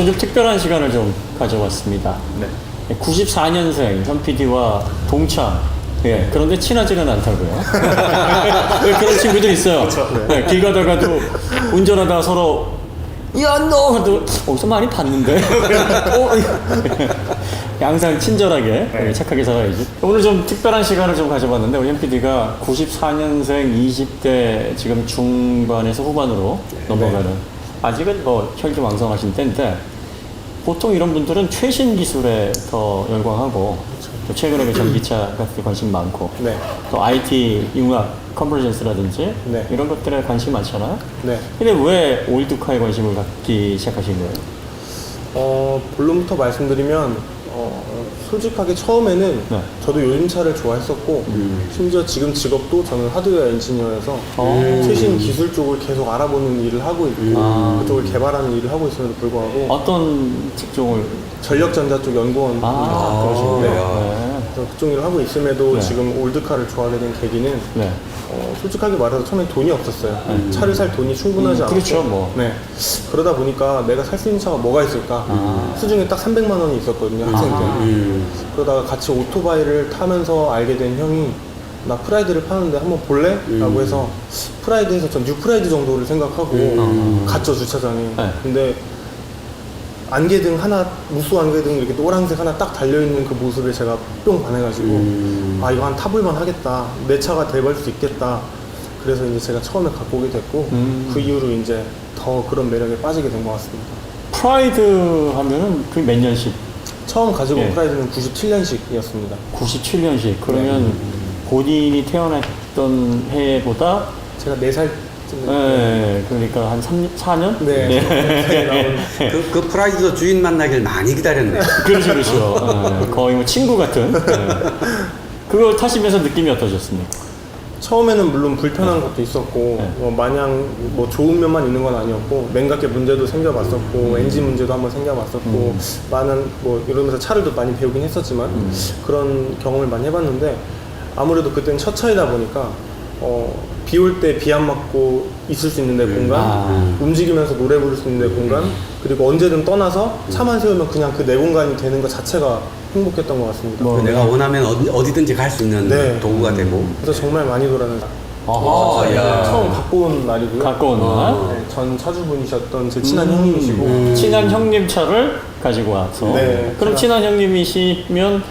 오늘 좀 특별한 시간을 좀 가져왔습니다. 네. 94년생 현 PD와 동창. 예, 그런데 친하지는 않다고요. 그런 친구들 있어요. 그렇죠. 네, 길 가다가도 운전하다가 서로 야, 너! 하도 어디서 많이 봤는데? 항상 친절하게, 네. 착하게 살아야지. 오늘 좀 특별한 시간을 좀 가져봤는데, 우리 현 PD가 94년생 20대 지금 중반에서 후반으로 넘어가는, 아직은 뭐 혈기왕성하신 때인데, 보통 이런 분들은 최신 기술에 더 열광하고, 또 최근에 그 전기차 같은 데 관심 많고, 네. 또 IT, 융합, 컨버전스라든지 네. 이런 것들에 관심이 많잖아요. 네. 근데 왜 올드카에 관심을 갖기 시작하신 거예요? 본론부터 말씀드리면 솔직하게 처음에는 네. 저도 요즘 차를 좋아했었고 심지어 지금 직업도 저는 하드웨어 엔지니어여서 최신 기술 쪽을 계속 알아보는 일을 하고 있고 그쪽을 개발하는 일을 하고 있음에도 불구하고 어떤 직종을? 전력전자 쪽 연구원 그러시군요. 네. 그래서 그쪽 일을 하고 있음에도 네. 지금 올드카를 좋아하게 된 계기는 네. 솔직하게 말해서 처음에 돈이 없었어요. 차를 살 돈이 충분하지 않았고 그렇죠, 뭐. 네. 그러다 보니까 내가 살 수 있는 차가 뭐가 있을까? 수중에 딱 300만 원이 있었거든요, 학생 때. 그러다가 같이 오토바이를 타면서 알게 된 형이 나 프라이드를 파는데 한번 볼래? 라고 해서 프라이드에서 전 뉴프라이드 정도를 생각하고 갔죠, 주차장에. 네. 근데 안개등 하나, 무수 안개등 이렇게 노란색 하나 딱 달려있는 그 모습에 제가 뿅 반해가지고 아, 이거 한 타볼만 하겠다. 내 차가 돼볼 수 있겠다. 그래서 이제 제가 처음에 갖고 오게 됐고 그 이후로 이제 더 그런 매력에 빠지게 된 것 같습니다. 프라이드 하면은 그 몇 년식? 처음 가지고 온 예. 프라이드는 97년식이었습니다. 97년식. 그러면 본인이 태어났던 해보다 제가 4살 네, 그러니까 한 4년? 네. 그 프라이드도 주인 만나길 많이 기다렸네. 그렇죠, 그렇죠. 네, 거의 뭐 친구 같은. 네. 그걸 타시면서 느낌이 어떠셨습니까? 처음에는 물론 불편한 것도 있었고 네. 마냥 뭐 좋은 면만 있는 건 아니었고 냉각계 문제도 생겨봤었고 엔진 문제도 한번 생겨봤었고 많은 뭐 이러면서 차를 도 많이 배우긴 했었지만 그런 경험을 많이 해봤는데 아무래도 그때는 첫 차이다 보니까 비 올 때 비 안 맞고 있을 수 있는 데 공간, 움직이면서 노래 부를 수 있는 데 공간, 그리고 언제든 떠나서 차만 세우면 그냥 그 내 공간이 되는 것 자체가 행복했던 것 같습니다. 내가 원하면 어디든지 갈 수 있는 네. 도구가 되고. 그래서 정말 많이 돌아다녔어요. 야. 처음 갖고 온 날이고요. 갖고 온 날? 네, 전 차주분이셨던 제 친한 형님이시고 친한 형님 차를 가지고 와서. 네, 그럼 제가- 친한 형님이시면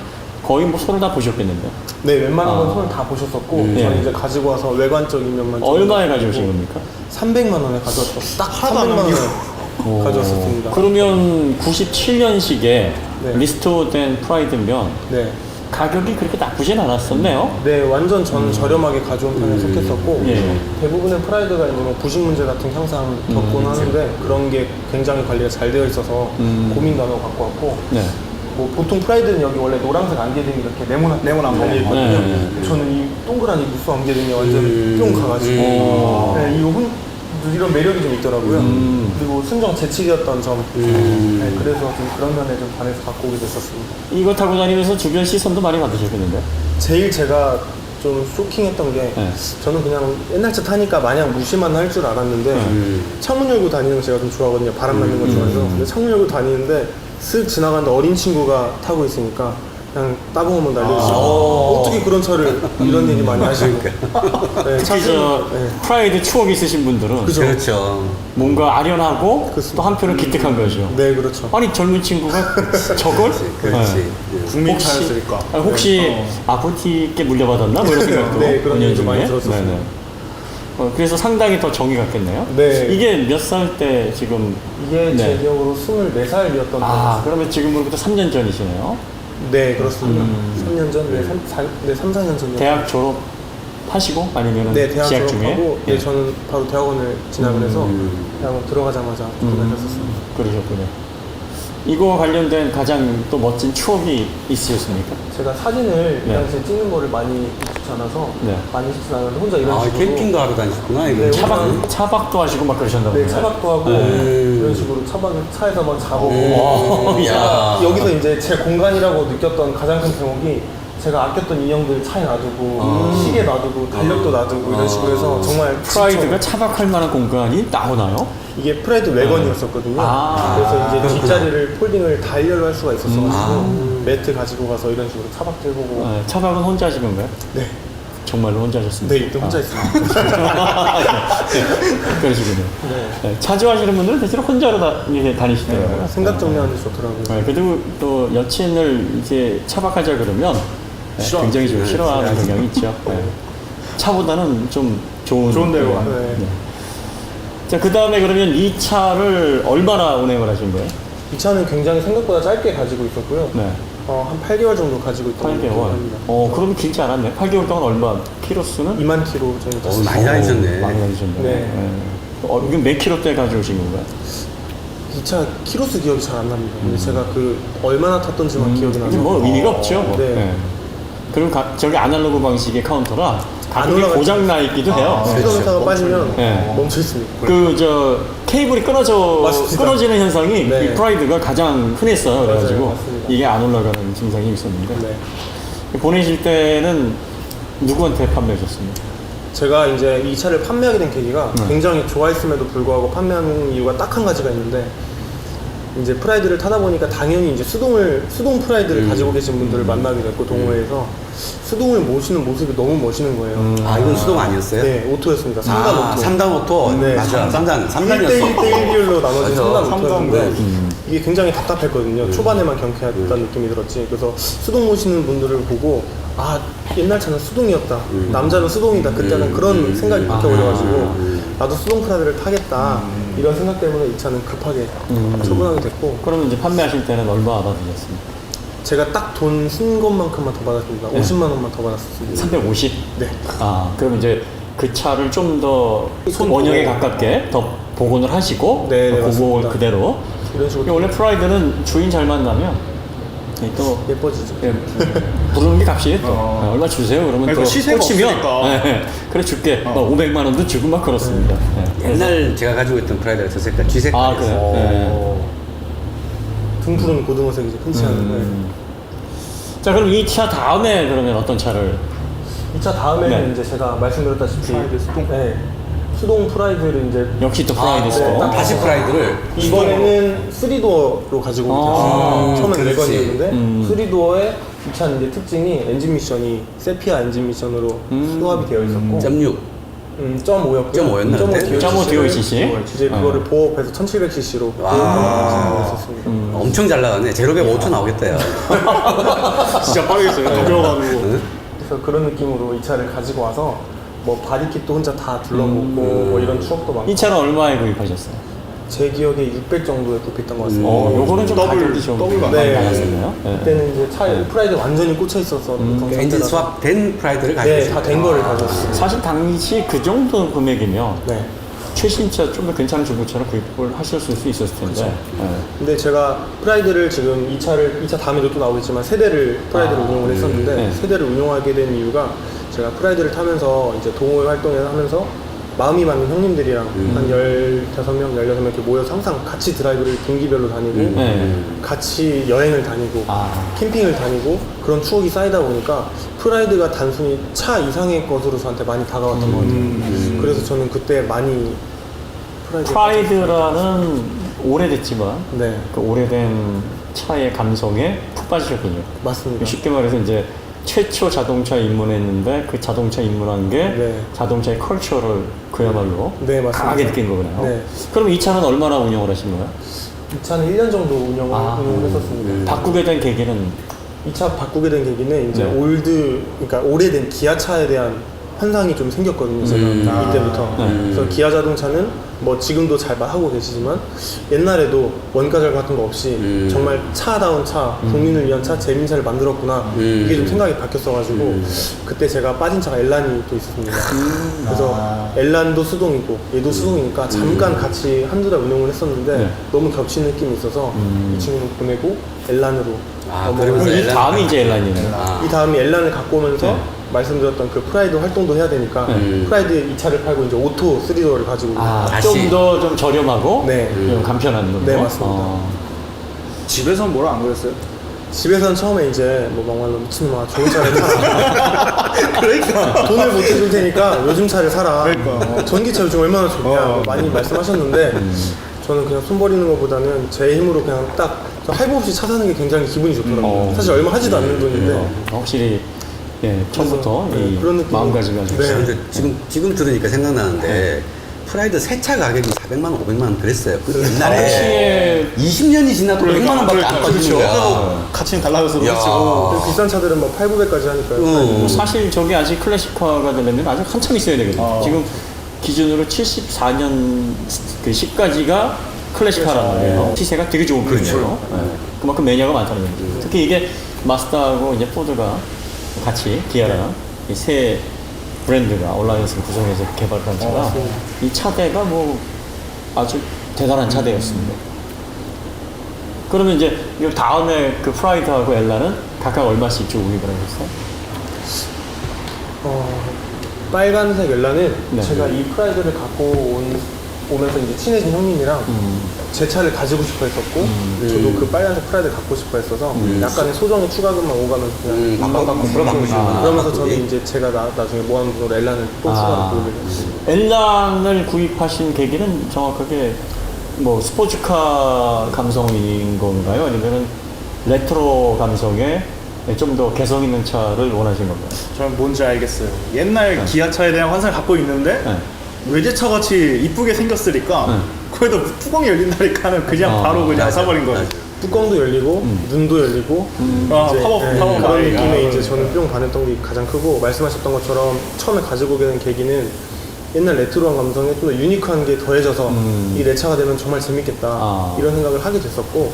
거의 뭐 손을 다 보셨겠는데. 네, 웬만한 건 손을 다 보셨었고 저는 이제 가지고 와서 외관적인 면만 좀 얼마에 보고 가져오신 겁니까? 300만 원에 가져왔죠. 딱 300만 원에 가져왔었습니다. 그러면 97년식에 네. 리스토어된 프라이드면 네. 가격이 그렇게 나쁘진 않았었네요. 네, 완전 저는 저렴하게 가져온 편에 속했었고 예. 대부분의 프라이드가 이제 뭐 부식 문제 같은 향상 겪곤 하는데 그런 게 굉장히 관리가 잘 되어 있어서 고민도 안 하고 갖고 왔고 네. 뭐 보통 프라이드는 여기 원래 노란색 안개등이 이렇게 네모난 달려 있거든요. 네. 저는 이 동그란 이 무수 안개등이 완전히 뿅 가가지고 네, 이런 매력이 좀 있더라고요. 그리고 순정 재치기였던 점, 네, 그래서 좀 그런 면에 좀 반해서 갖고 오게 됐었습니다. 이거 타고 다니면서 주변 시선도 많이 받으셨겠는데? 제일 제가 좀 쇼킹했던 게 네. 저는 그냥 옛날 차 타니까 마냥 무시만 할 줄 알았는데 창문 열고 다니는 거 제가 좀 좋아하거든요. 바람 맞는 거 좋아해서. 근데 창문 열고 다니는데 슥 지나가는데 어린 친구가 타고 있으니까 그냥 따봉 한번 날려주시고 어떻게 그런 차를 이런 얘기 많이 하시고 네, 특히 저 네. 프라이드 추억 있으신 분들은 그죠. 그렇죠. 뭔가 아련하고 또 한편은 기특한 거죠. 네, 그렇죠. 아니 젊은 친구가 저걸? 그렇지. 네. 국민차였으니까. 혹시 아버지께 물려받았나? 뭐 이런 생각도 네, 그런 얘기도 은연중에. 많이 들었었어요. 네네. 그래서 상당히 더 정이 갔겠네요. 네. 이게 몇 살 때 지금? 이게 제 네. 기억으로 24살이었던 아, 그러면 지금으로부터 3년 전이시네요. 네, 그렇습니다. 3년 전, 네, 3, 4년 전. 대학 졸업하시고 아니면 네, 대학 재학 중에? 졸업하고 예. 네, 저는 바로 대학원을 진학을 해서 대학원 들어가자마자 구매하셨었습니다. 그러셨군요. 이거와 관련된 가장 또 멋진 추억이 있으셨습니까? 제가 사진을 이 네. 당시에 찍는 거를 많이 익숙치 않아서 네. 많이 찍지 않았는데 혼자 이런 식으로 캠핑도 하러 다니셨구나, 이거. 네, 차박도 하시고 막 그러셨나 네, 보네요. 차박도 하고 이런 식으로 차에서 막 자보고 야. 제가 여기서 이제 제 공간이라고 느꼈던 가장 큰 대목이 제가 아꼈던 인형들 차에 놔두고 시계 놔두고 달력도 놔두고 이런 식으로 해서 정말 프라이드가 차박할 만한 공간이 나오나요? 이게 프라이드 외건이었었거든요. 그래서 이제 뒷자리를 폴딩을 다이얼로 할 수가 있었어가지고 매트 가지고 가서 이런 식으로 차박도 해보고. 네, 차박은 혼자 하신 건가요? 네. 정말로 혼자 하셨습니까? 네, 이때 혼자 있습니다. 그러시군요. 네. 네, 자주 하시는 분들은 대체로 혼자로 다니시더라고요. 생각 정리하는 데 좋더라고요. 네, 그리고 또 여친을 이제 차박하자 그러면 굉장히 좀 싫어하는 경향이 있죠. 네. 차보다는 좀 좋은 데로 네. 가요. 네. 자, 그 다음에 그러면 이 차를 얼마나 운행을 하신 거예요? 이 차는 굉장히 생각보다 짧게 가지고 있었고요. 네. 한 8개월 정도 가지고 있던 8개월. 합니다. 그럼 길지 않았네. 8개월 동안 얼마? 키로수는? 2만 킬로 정도 탔어요. 많이 다니셨네. 많이 다니셨네. 네. 이건 몇 킬로대 가져오신 건가요? 이 차 키로수 기억이 잘 안 납니다. 근데 제가 그 얼마나 탔던지만 기억이 나서. 뭐 의미가 없죠. 뭐. 네. 네. 그리고 저기 아날로그 방식의 카운터라 가끔이 올라가죠. 고장 나 있기도 해요. 스피도미터가 빠지면 네. 멈춰 있습니다. 케이블이 맞습니다. 끊어지는 현상이 네. 이 프라이드가 가장 흔했어요. 그래가지고 맞습니다. 이게 안 올라가는 증상이 있었는데 네. 보내실 때는 누구한테 판매하셨습니까? 제가 이제 이 차를 판매하게 된 계기가 굉장히 좋아했음에도 불구하고 판매하는 이유가 딱 한 가지가 있는데, 이제 프라이드를 타다 보니까 당연히 이제 수동 프라이드를 가지고 계신 분들을 만나게 됐고, 동호회에서 수동을 모시는 모습이 너무 멋있는 거예요. 이건 수동 아니었어요? 네, 오토였습니다. 3단 오토. 3단 오토. 네, 맞아. 3단이었어. 1대1 비율로 나눠진 맞아. 3단 오토였는데 이게 굉장히 답답했거든요. 초반에만 경쾌했다는 느낌이 들었지. 그래서 수동 모시는 분들을 보고 옛날 차는 수동이었다. 남자는 수동이다. 그때는 그런 생각이 바뀌어버려가지고 나도 수동 프라이드를 타겠다. 이런 생각 때문에 이 차는 급하게 처분하게 됐고, 그러면 이제 판매하실 때는 얼마 받으셨습니까? 제가 딱 돈 쓴 것만큼만 더 받았습니다. 50만 원만 더 받았습니다. 350? 네. 그럼 이제 그 차를 좀 더 원형에 가깝게 더 복원을 하시고 네, 네, 그거 맞습니다. 그대로. 이런 식으로 원래 프라이드는 주인 잘 만나면 또 예뻐지죠. 부르는 게 값이에요. 또 얼마 주세요. 그러면 그러니까 또 시세가 꽂히면 없으니까. 그래 줄게. 500만 원도 주고 막 그렇습니다. 네. 옛날 제가 가지고 있던 프라이드가 저 색깔, 쥐 색깔. 그래요? 네. 등푸른 고등어색이죠. 흔치 않은. 자, 그럼 이 차 다음에 그러면 어떤 차를? 이 차 다음에는 네. 이제 제가 말씀드렸다시피 프라이드 수동? 네. 수동 프라이드를 이제 역시 또 프라이드 스토어. 네. 다시 프라이드를. 이번에는 3도어로 가지고 있었어요. 처음엔 그렇지. 외건이었는데 3도어의 이 차는 이제 특징이 엔진 미션이 세피아 엔진 미션으로 수압이 되어 있었고 0.6. 0.5였고요. 0.5였나? 0.5 DOCC. 이제 그거를 보호해서 1700cc로 보호했었습니다. 엄청 잘 나가네. 제로 105초 나오겠다, 야. 진짜 빠르겠어요. 가벼워가지고. 그래서 그런 느낌으로 이 차를 가지고 와서 뭐 바디킷도 혼자 다 둘러보고 뭐 이런 추억도 많고, 이 차는 얼마에 구입하셨어요? 제 기억에 600 정도에 구입했던 것 같습니다. 요거는 좀 더블, 가격이 좀 더블 많이 네. 나갔었네요. 네. 그때는 이제 차에 프라이드 완전히 꽂혀 있어서 그 엔진 수압 된 프라이드를 가지고 네, 있어요. 다 된 거를 가져왔어요. 사실 당시 그 정도 금액이면 네. 최신차 좀 더 괜찮은 중고차를 구입을 하셨을 수 있었을 텐데. 네. 근데 제가 프라이드를 지금 이 차 다음에도 또 나오겠지만 세대를 프라이드를 운용을 했었는데 네. 세대를 운용하게 된 이유가 제가 프라이드를 타면서 이제 동호회 활동을 하면서 마음이 맞는 형님들이랑 한 15명, 16명 이렇게 모여서 항상 같이 드라이브를 분기별로 다니고 네. 같이 여행을 다니고 캠핑을 다니고 그런 추억이 쌓이다 보니까 프라이드가 단순히 차 이상의 것으로 저한테 많이 다가왔던 것 같아요. 그래서 저는 그때 많이 프라이드라는 오래됐지만 네, 그 오래된 차의 감성에 푹 빠지셨군요. 맞습니다. 쉽게 말해서 이제 최초 자동차 입문했는데 그 자동차 입문한 게 네. 자동차의 컬처를 그야말로 네, 맞습니다. 강하게 느낀 거구나요. 네. 그럼 이 차는 얼마나 운영을 하신 거예요? 이 차는 1년 정도 운영을 했었습니다. 바꾸게 된 계기는 이 차 바꾸게 된 계기는 이제 네. 그러니까 오래된 기아차에 대한 환상이 좀 생겼거든요. 제가 이때부터. 그래서 기아 자동차는 뭐 지금도 잘 하고 계시지만 옛날에도 원가절 같은 거 없이 정말 차다운 차, 국민을 위한 차, 재민차를 만들었구나. 이게 좀 생각이 바뀌었어가지고 그때 제가 빠진 차가 엘란이 또 있었습니다. 그래서 엘란도 수동이고 얘도 수동이니까 잠깐 같이 한두 달 운영을 했었는데 네. 너무 겹치는 느낌이 있어서 이 친구는 보내고 엘란으로 그러면서 그럼 이 엘란 다음이 이제 엘란이네요. 이 다음이 엘란을 갖고 오면서 네. 말씀드렸던 그 프라이드 활동도 해야 되니까 프라이드 이 차를 팔고 이제 오토 3도어를 가지고 다시. 좀 더 좀 저렴하고 네. 좀 간편한 놈. 네, 맞습니다. 집에서 뭐라 안 그랬어요? 집에서는 처음에 이제 뭐 막말로 미친놈아 좋은 차를 사라. 그러니까 돈을 못 해줄 테니까 요즘 차를 사라. 그러니까. 전기차 요즘 얼마나 좋냐 많이 말씀하셨는데 저는 그냥 손 버리는 것보다는 제 힘으로 그냥 딱 할부 없이 차 사는 게 굉장히 기분이 좋더라고요. 사실 얼마 하지도 않는 돈인데. 확실히 예, 처음부터 그래서, 이 그런 느낌이- 마음가짐이 아주 네. 근데 지금 들으니까 생각나는데 프라이드 새 차 가격이 400만 원, 500만 원 그랬어요. 그 옛날에 당시에 20년이 지나도 100만 원밖에 안 빠지는 거야. 가치는 달라져서 야. 그렇죠. 비싼 차들은 뭐 8, 900까지 하니까요. 뭐 사실 저게 아직 클래식화가 되려면 아직 한참 있어야 되거든요. 지금 기준으로 74년 그 10까지가 클래식화란 말이에요. 시세가 되게 좋은 편이에요. 네. 그만큼 매니아가 많다는 얘기죠. 특히 이게 마스다하고 이제 포드가 같이 기아랑 이 새 브랜드가 온라인에서 구성해서 개발한 차가 이 차대가 뭐 아주 대단한 차대였습니다. 그러면 이제 이 다음에 그 프라이드하고 엘라는 각각 얼마씩 주고 구입을 하셨어요? 빨간색 엘라는 네. 제가 이 프라이드를 갖고 오면서 이제 친해진 형님이랑 제 차를 가지고 싶어 했었고 저도 그 빨간색 프라이드 갖고 싶어 했어서 약간의 소정의 추가금만 오가면서 그냥 바꿔갖고 그러면서 저는 이제 제가 나중에 모아놓은 돈으로 엘란을 또 추가로 구입을 했어요. 엘란을 구입하신 계기는 정확하게 뭐 스포츠카 감성인 건가요? 아니면은 레트로 감성의 좀 더 개성 있는 차를 원하신 건가요? 저는 뭔지 알겠어요. 옛날 기아차에 대한 환상을 갖고 있는데 네. 외제차 같이 이쁘게 생겼으니까 거기다 뚜껑이 열린다니까는 그냥 바로 그냥 맞아, 사버린 거예요. 맞아. 뚜껑도 열리고 눈도 열리고 아, 이제, 팝업 그런 마이. 느낌의 아, 이제 저는 뿅 반했던 게 가장 크고 말씀하셨던 것처럼 처음에 가지고 오게 된 계기는 옛날 레트로한 감성에 좀 더 유니크한 게 더해져서 이 내 차가 되면 정말 재밌겠다 이런 생각을 하게 됐었고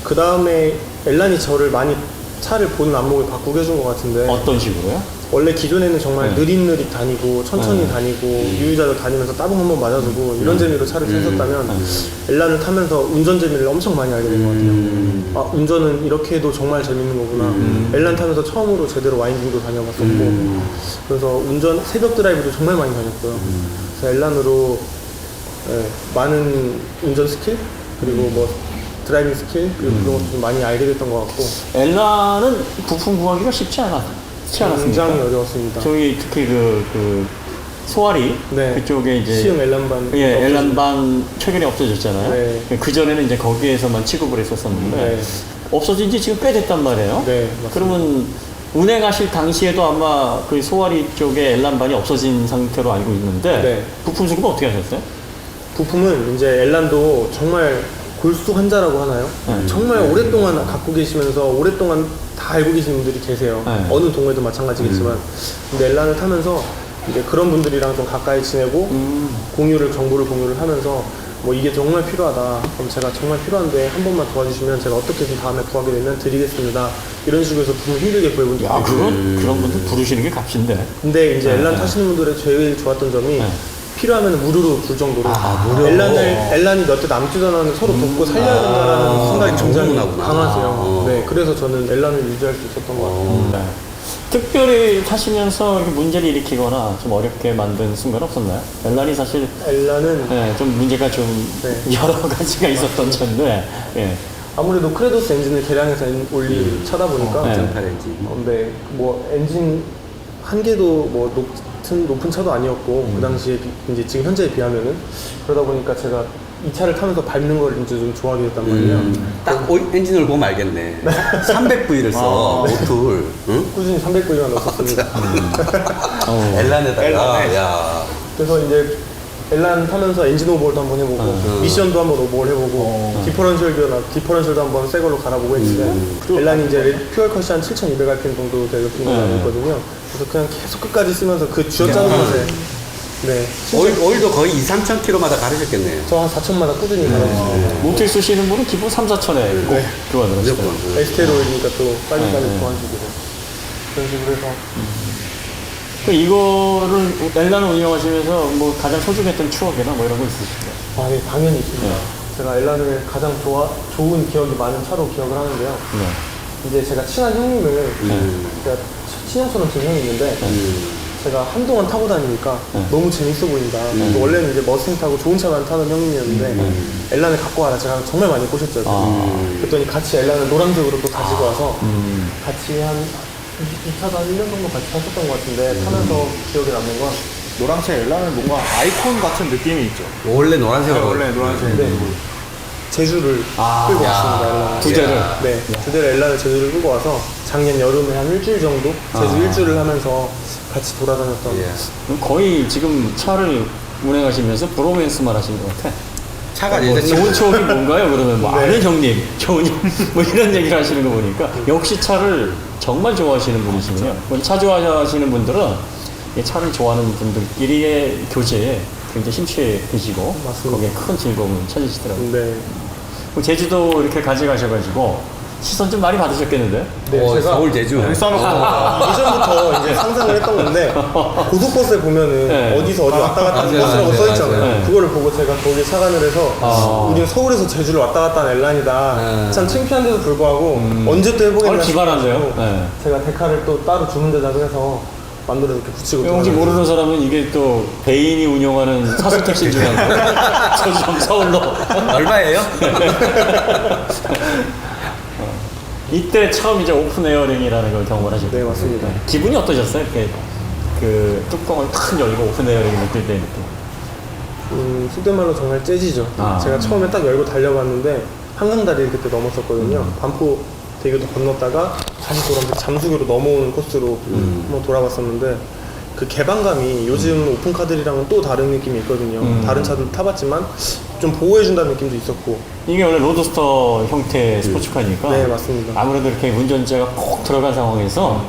그 다음에 엘란이 저를 많이 차를 보는 안목을 바꾸게 해준 것 같은데 어떤 식으로요? 원래 기존에는 정말 네. 느릿느릿 다니고 천천히 다니고 유유자적 다니면서 따봉 한번 맞아주고 이런 재미로 차를 탔었다면 엘란을 타면서 운전 재미를 엄청 많이 알게 된 것 같아요. 아, 운전은 이렇게 해도 정말 재밌는 거구나. 엘란 타면서 처음으로 제대로 와인딩도 다녀봤었고 그래서 운전 새벽 드라이브도 정말 많이 다녔고요. 그래서 엘란으로 예, 많은 운전 스킬 그리고 뭐 드라이빙 스킬 그리고 그런 것도 좀 많이 알게 됐던 것 같고 엘라는 부품 구하기가 쉽지 않았습니다. 굉장히 어려웠습니다. 저희 특히 그 소아리 네. 그쪽에 이제 시흥 엘란반 예, 엘란반 최근에 없어졌잖아요. 네. 그 전에는 이제 거기에서만 취급을 했었었는데 네. 없어진 지 지금 꽤 됐단 말이에요. 네, 맞습니다. 그러면 운행하실 당시에도 아마 그 소아리 쪽에 엘란반이 없어진 상태로 알고 있는데 네. 부품 수급은 어떻게 하셨어요? 부품은 이제 엘란도 정말 골수 환자라고 하나요? 정말 오랫동안 갖고 계시면서 오랫동안 다 알고 계신 분들이 계세요. 네. 어느 동호회도 마찬가지겠지만 근데 엘란을 타면서 이제 그런 분들이랑 좀 가까이 지내고 정보를 공유를 하면서 뭐 이게 정말 필요하다. 그럼 제가 정말 필요한데 한 번만 도와주시면 제가 어떻게든 다음에 구하게 되면 드리겠습니다. 이런 식으로 해서 부품 힘들게 구해본 적이 아, 있어요. 그런 분들 부르시는 게 값인데. 근데 이제 엘란 네. 타시는 분들의 제일 좋았던 점이 필요하면 무료로 줄 정도로 무료? 엘란이 몇 대 남지도 않았는데 서로 돕고 살려야 된다라는 생각이 굉장히 정문화구나. 강하세요. 네, 그래서 저는 엘란을 유지할 수 있었던 것 같아요. 네. 특별히 타시면서 이렇게 문제를 일으키거나 좀 어렵게 만든 순간 없었나요? 엘란이 사실 엘란은 네, 좀 문제가 좀 네. 여러 가지가 있었던 차인데 예. 아무래도 크레도스 엔진을 개량해서 올린 차다 보니까 네. 장팔인지. 근데 뭐 엔진 한 개도 뭐 높은 차도 아니었고 그 당시에 이제 지금 현재에 비하면은 그러다 보니까 제가 이 차를 타면서 밟는 걸 이제 좀 좋아하게 됐단 말이에요. 딱 엔진을 보면 알겠네. 300V를 써, 오툴. 응? 꾸준히 300V만 넣었습니다. 엘란에다가, 야. 그래서 이제 엘란 타면서 엔진 오버홀도 한번 해보고 미션도 한번 오버홀 해보고 디퍼런셜도 한번 새 걸로 갈아보고 했는데 엘란이 이제 퓨얼 컷이 한 7,200rpm 정도 되는 걸로 알고 있거든요. 그래서 그냥 계속 끝까지 쓰면서 그 쥐어짜는 맛에 네. 오일도 거의 2, 3천 킬로마다 가르셨겠네요. 저 한 4,000마다 꾸준히 갈아주고 모텔 쓰시는 분은 기본 3, 4천에 꼭 교환을 하시죠. 무조건. 에스테로이니까 또 빨리빨리 보완식이고 그런 식으로 해서 이거를 엘란을 운영하시면서 뭐 가장 소중했던 추억이나 뭐 이런 거 있으신가요? 아, 네, 당연히 있습니다. 제가 엘란을 가장 좋은 기억이 많은 차로 기억을 하는데요. 이제 제가 친한 형님을 제가 친형처럼 지낸 형이 있는데 제가 한동안 타고 다니니까 너무 재밌어 보인다. 또 원래는 이제 머스탱 타고 좋은 차만 타는 형님이었는데 엘란을 갖고 와라 제가 정말 많이 꼬셨죠. 그랬더니 같이 엘란을 노란색으로 또 가지고 와서 같이 한 이 차도 한 1년 정도 같이 탔었던 것 같은데 타면서 기억에 남는 건 노란색 엘라는 뭔가 아이콘 같은 느낌이 있죠. 원래 노란색으로. 원래 노란색. 네. 제주를 끌고 왔습니다. 엘란을. 두 대를. 네, 두 대를 엘란을 제주를 끌고 와서 작년 여름에 한 일주일 정도 제주 일주를 하면서 같이 돌아다녔던. 예. 거의 지금 차를 운행하시면서 브로맨스만 하시는 것 같아. 차가 뭐 이제 좋은 추억이 뭔가요? 그러면 뭐 아는 형님, 좋은 형, 뭐 이런 얘기를 하시는 거 보니까 역시 차를 정말 좋아하시는 분이시네요. 차 좋아하시는 분들은 이 차를 좋아하는 분들끼리의 교제에 굉장히 심취해지고 맞습니다. 거기에 큰 즐거움을 찾으시더라고요. 네. 그럼 제주도 이렇게 가져가셔가지고 시선 좀 많이 받으셨겠는데? 네, 제가 서울 제주. 여기 써놓고 이전부터 이제 상상을 했던 건데 고속버스에 보면은 네. 어디서 어디 왔다 갔다 하는 맞아요, 버스라고 맞아요, 써있잖아요. 맞아요. 그거를 보고 제가 거기에 착안을 해서 우리는 서울에서 제주를 왔다 갔다 하는 엘란이다. 참 창피한데도 불구하고 언제 또 해보겠나 기발한데요? 싶어가지고 네. 제가 데카를 또 따로 주문 제작을 해서 만들어서 이렇게 붙이고 혹시 돌아다녔어요. 모르는 사람은 이게 또 배인이 운영하는 사수 택시 중에 하나. 제주점 서울로. 얼마예요? 이때 처음 이제 오픈 에어링이라는 걸 경험을 하셨죠. 네, 맞습니다. 기분이 어떠셨어요? 이렇게 그 뚜껑을 탁 열고 오픈 에어링을 느낄 때 느낌. 속된 말로 정말 재지죠. 아. 제가 처음에 딱 열고 달려봤는데 한강다리를 그때 넘었었거든요. 반포 대교도 건넜다가 다시 돌아서 잠수교로 넘어오는 코스로 한번 돌아봤었는데 그 개방감이 요즘 오픈카들이랑은 또 다른 느낌이 있거든요. 다른 차들 타봤지만 좀 보호해준다는 느낌도 있었고. 이게 원래 로드스터 형태의 스포츠카니까 네, 맞습니다. 아무래도 이렇게 운전자가 콕 들어간 상황에서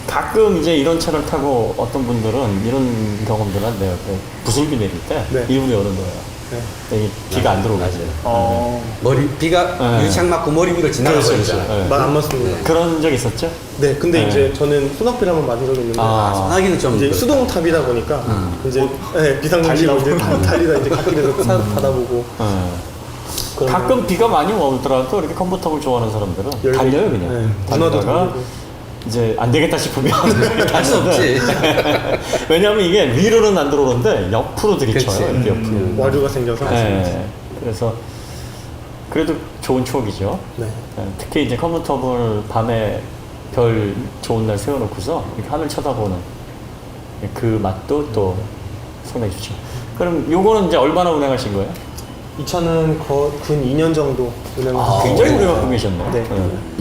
가끔 이제 이런 차를 타고 어떤 분들은 이런 경험들을 한대요. 그 부슬비 내릴 때 네. 일부러 여는 거예요. 이게 비가 안 들어오게. 비가 네. 유리창 맞고 머리 위로 지나가고 그렇죠, 있잖아요. 그렇죠. 네. 말 안 맞습니다. 그런 적 있었죠? 네, 근데 네. 이제 저는 소낙비를 한번 맞은 적이 있는데 전화기는 좀 이제 그렇다. 수동탑이다 보니까 이제 비상등지로 이제 달리다 이제 갓길에서 차 받아보고 그런 가끔 비가 많이 오더라도 이렇게 컴포터블 좋아하는 사람들은 열고, 달려요 그냥. 네, 문화도 달리다가 달리고. 이제 안 되겠다 싶으면 할수 없지. 왜냐하면 이게 위로는 안 들어오는데 옆으로 그치. 들이쳐요. 이렇게 옆으로. 와류가 생겨서 네. 그래서 그래도 좋은 추억이죠. 네. 네, 특히 이제 컴포터블 밤에 별 좋은 날 세워놓고서 이렇게 하늘 쳐다보는 그 맛도 또 상당히 좋죠. 그럼 요거는 이제 얼마나 운행하신 거예요? 이 차는 근 2년 정도 운행을 굉장히 했어요. 오래 갖고 계셨네. 네.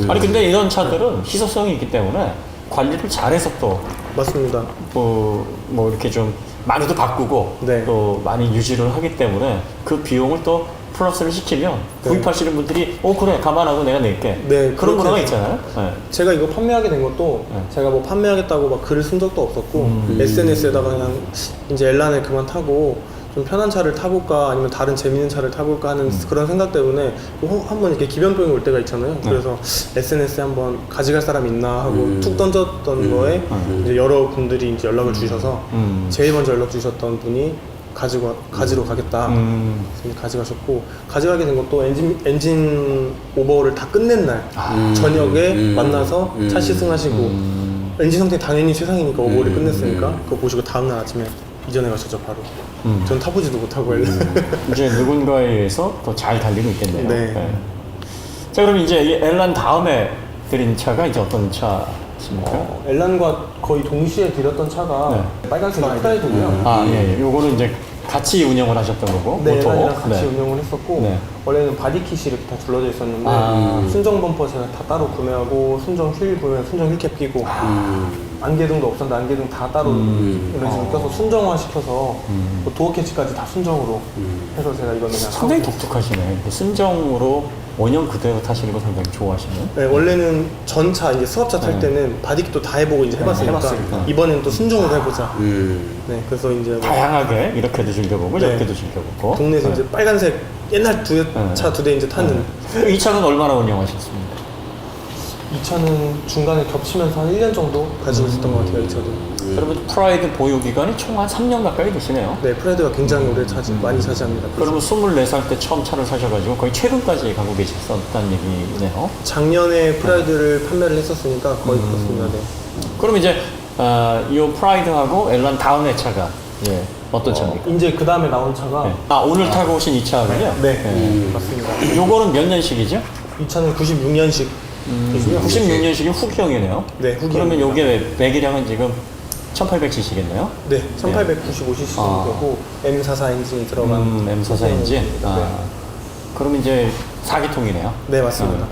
아니 근데 이런 차들은 희소성이 있기 때문에 관리를 잘해서 또 맞습니다. 뭐 이렇게 좀 많이도 바꾸고 네. 또 많이 유지를 하기 때문에 그 비용을 또 플러스를 시키면 네. 구입하시는 분들이 그래 감안하고 내가 낼게. 네, 그런 그렇게 문화가 해서. 있잖아요. 네. 제가 이거 판매하게 된 것도 네. 제가 뭐 판매하겠다고 막 글을 쓴 적도 없었고 SNS에다가 그냥 이제 엘란을 그만 타고 좀 편한 차를 타볼까 아니면 다른 재밌는 차를 타볼까 하는 그런 생각 때문에 한번 이렇게 기변병이 올 때가 있잖아요. 그래서 SNS에 한번 가져갈 사람 있나 하고 툭 던졌던 거에 이제 여러 분들이 이제 연락을 주셔서 제일 먼저 연락 주셨던 분이 가지러 가겠다. 그래서 가져가셨고 가져가게 된 것도 엔진 오버를 다 끝낸 날 저녁에 만나서 차 시승하시고 엔진 상태 당연히 최상이니까 오버를 끝냈으니까 그거 보시고 다음날 아침에 이전해 가셨죠 바로. 전 타보지도 못하고 이제 누군가에 의해서 더 잘 달리고 있겠네요. 네. 자 그럼 이제 이 엘란 다음에 드린 차가 이제 어떤 차십니까? 엘란과 거의 동시에 드렸던 차가 빨간색 프라이드고요. 예. 요거는 이제 같이 운영을 하셨던 거고 네, 모토. 엘란이랑 같이 네. 운영을 했었고 네. 원래는 바디킷이 이렇게 다 둘러져 있었는데 순정 범퍼 제가 다 따로 구매하고 순정 휠 구매, 순정 휠캡 끼고 안개등도 없었는데 안개등 다 따로 이런 식으로 껴서 순정화 시켜서 뭐 도어 캐치까지 다 순정으로 해서 제가 이거는 그냥 상당히 하고 독특하시네. 순정으로 원형 그대로 타시는 거 상당히 좋아하시네. 네, 원래는 전차 이제 수압차 탈 때는 바디킷도 다 해보고 이제 해봤으니까 이번엔 또 순정으로 해보자. 네, 그래서 이제 뭐 다양하게 이렇게도 즐겨보고 네. 저렇게도 즐겨보고. 동네에서 이제 빨간색 옛날 차 두 대 이제 타는 이 차는 얼마나 운영하셨습니까? 이 차는 중간에 겹치면서 한 1년 정도 가지고 있었던 것 같아요, 이 차도. 그러면 프라이드 보유 기간이 총 한 3년 가까이 되시네요. 네, 프라이드가 굉장히 오래 많이 차지합니다. 그러면 24살 때 처음 차를 사셔가지고 거의 최근까지 가고 계셨었다는 얘기네요. 작년에 프라이드를 판매를 했었으니까 거의 그렇습니다. 네. 그럼 이제 이 프라이드하고 엘란 다음의 차가 예, 어떤 차입니까? 이제 그 다음에 나온 차가 네. 아 오늘 타고 오신 이 차군요? 네, 맞습니다. 요거는 몇 년식이죠? 이 차는 96년식. 96년식이 후기형이네요. 네, 후기형입니다. 그러면 요게 배기량은 지금 1800cc겠네요? 네, 1895cc 정도고 M44 엔진이 들어간 M44 엔진? 네. 그럼 이제 4기통이네요? 네, 맞습니다.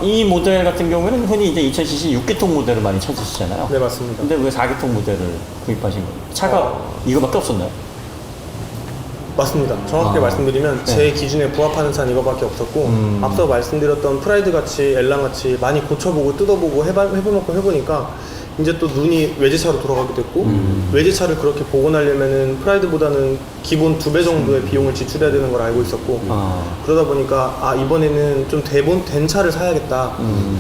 이 모델 같은 경우에는 흔히 이제 2000cc 6기통 모델을 많이 찾으시잖아요. 네, 맞습니다. 근데 왜 4기통 모델을 구입하신 거예요? 차가 이거밖에 없었나요? 맞습니다. 정확하게 말씀드리면 네. 제 기준에 부합하는 차는 이거밖에 없었고 앞서 말씀드렸던 프라이드 같이 엘랑 같이 많이 고쳐보고 뜯어보고 해보니까 이제 또 눈이 외제차로 돌아가게 됐고 외제차를 그렇게 복원하려면은 프라이드보다는 기본 2배 정도의 비용을 지출해야 되는 걸 알고 있었고 그러다 보니까 이번에는 좀 된 차를 사야겠다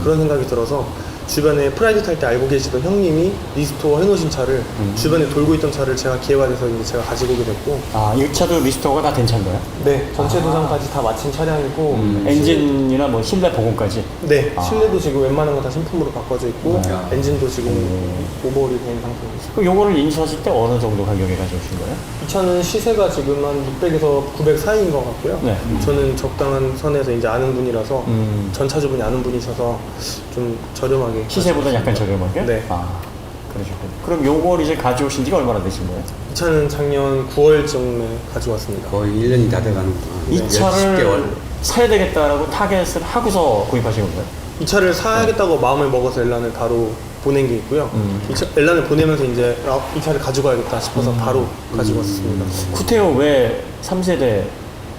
그런 생각이 들어서 주변에 프라이드 탈 때 알고 계시던 형님이 리스토어 해놓으신 차를 주변에 돌고 있던 차를 제가 기회가 돼서 이제 제가 가지고 오게 됐고 이 차도 리스토어가 다 된 차인가요? 네, 전체 도장까지 다 마친 차량이고 엔진이나 뭐 실내 보공까지? 네, 실내도 지금 웬만한 거 다 신품으로 바꿔져 있고 엔진도 지금 오버홀이 된 상태입니다. 그럼 요거를 인수하실 때 어느 정도 가격에 가져오신 거예요? 이 차는 시세가 지금 한 600에서 900 사이인 것 같고요. 네. 저는 적당한 선에서 이제 아는 분이라서 전 차주분이 아는 분이셔서 좀 저렴하게 시세보다 약간 저렴하게? 네. 그러셨군요. 그럼 요걸 이제 가져오신 지가 얼마나 되신 거예요? 이 차는 작년 9월쯤에 가져왔습니다. 거의 1년이 다 돼가는 이 차를 사야 되겠다라고 타겟을 하고서 구입하신 건가요? 이 차를 사야겠다고 마음을 먹어서 엘란을 바로 보낸 게 있고요. 엘란을 보내면서 이제 이 차를 가지고 가야겠다 싶어서 바로 가지고 왔습니다. 쿠테오 왜 3세대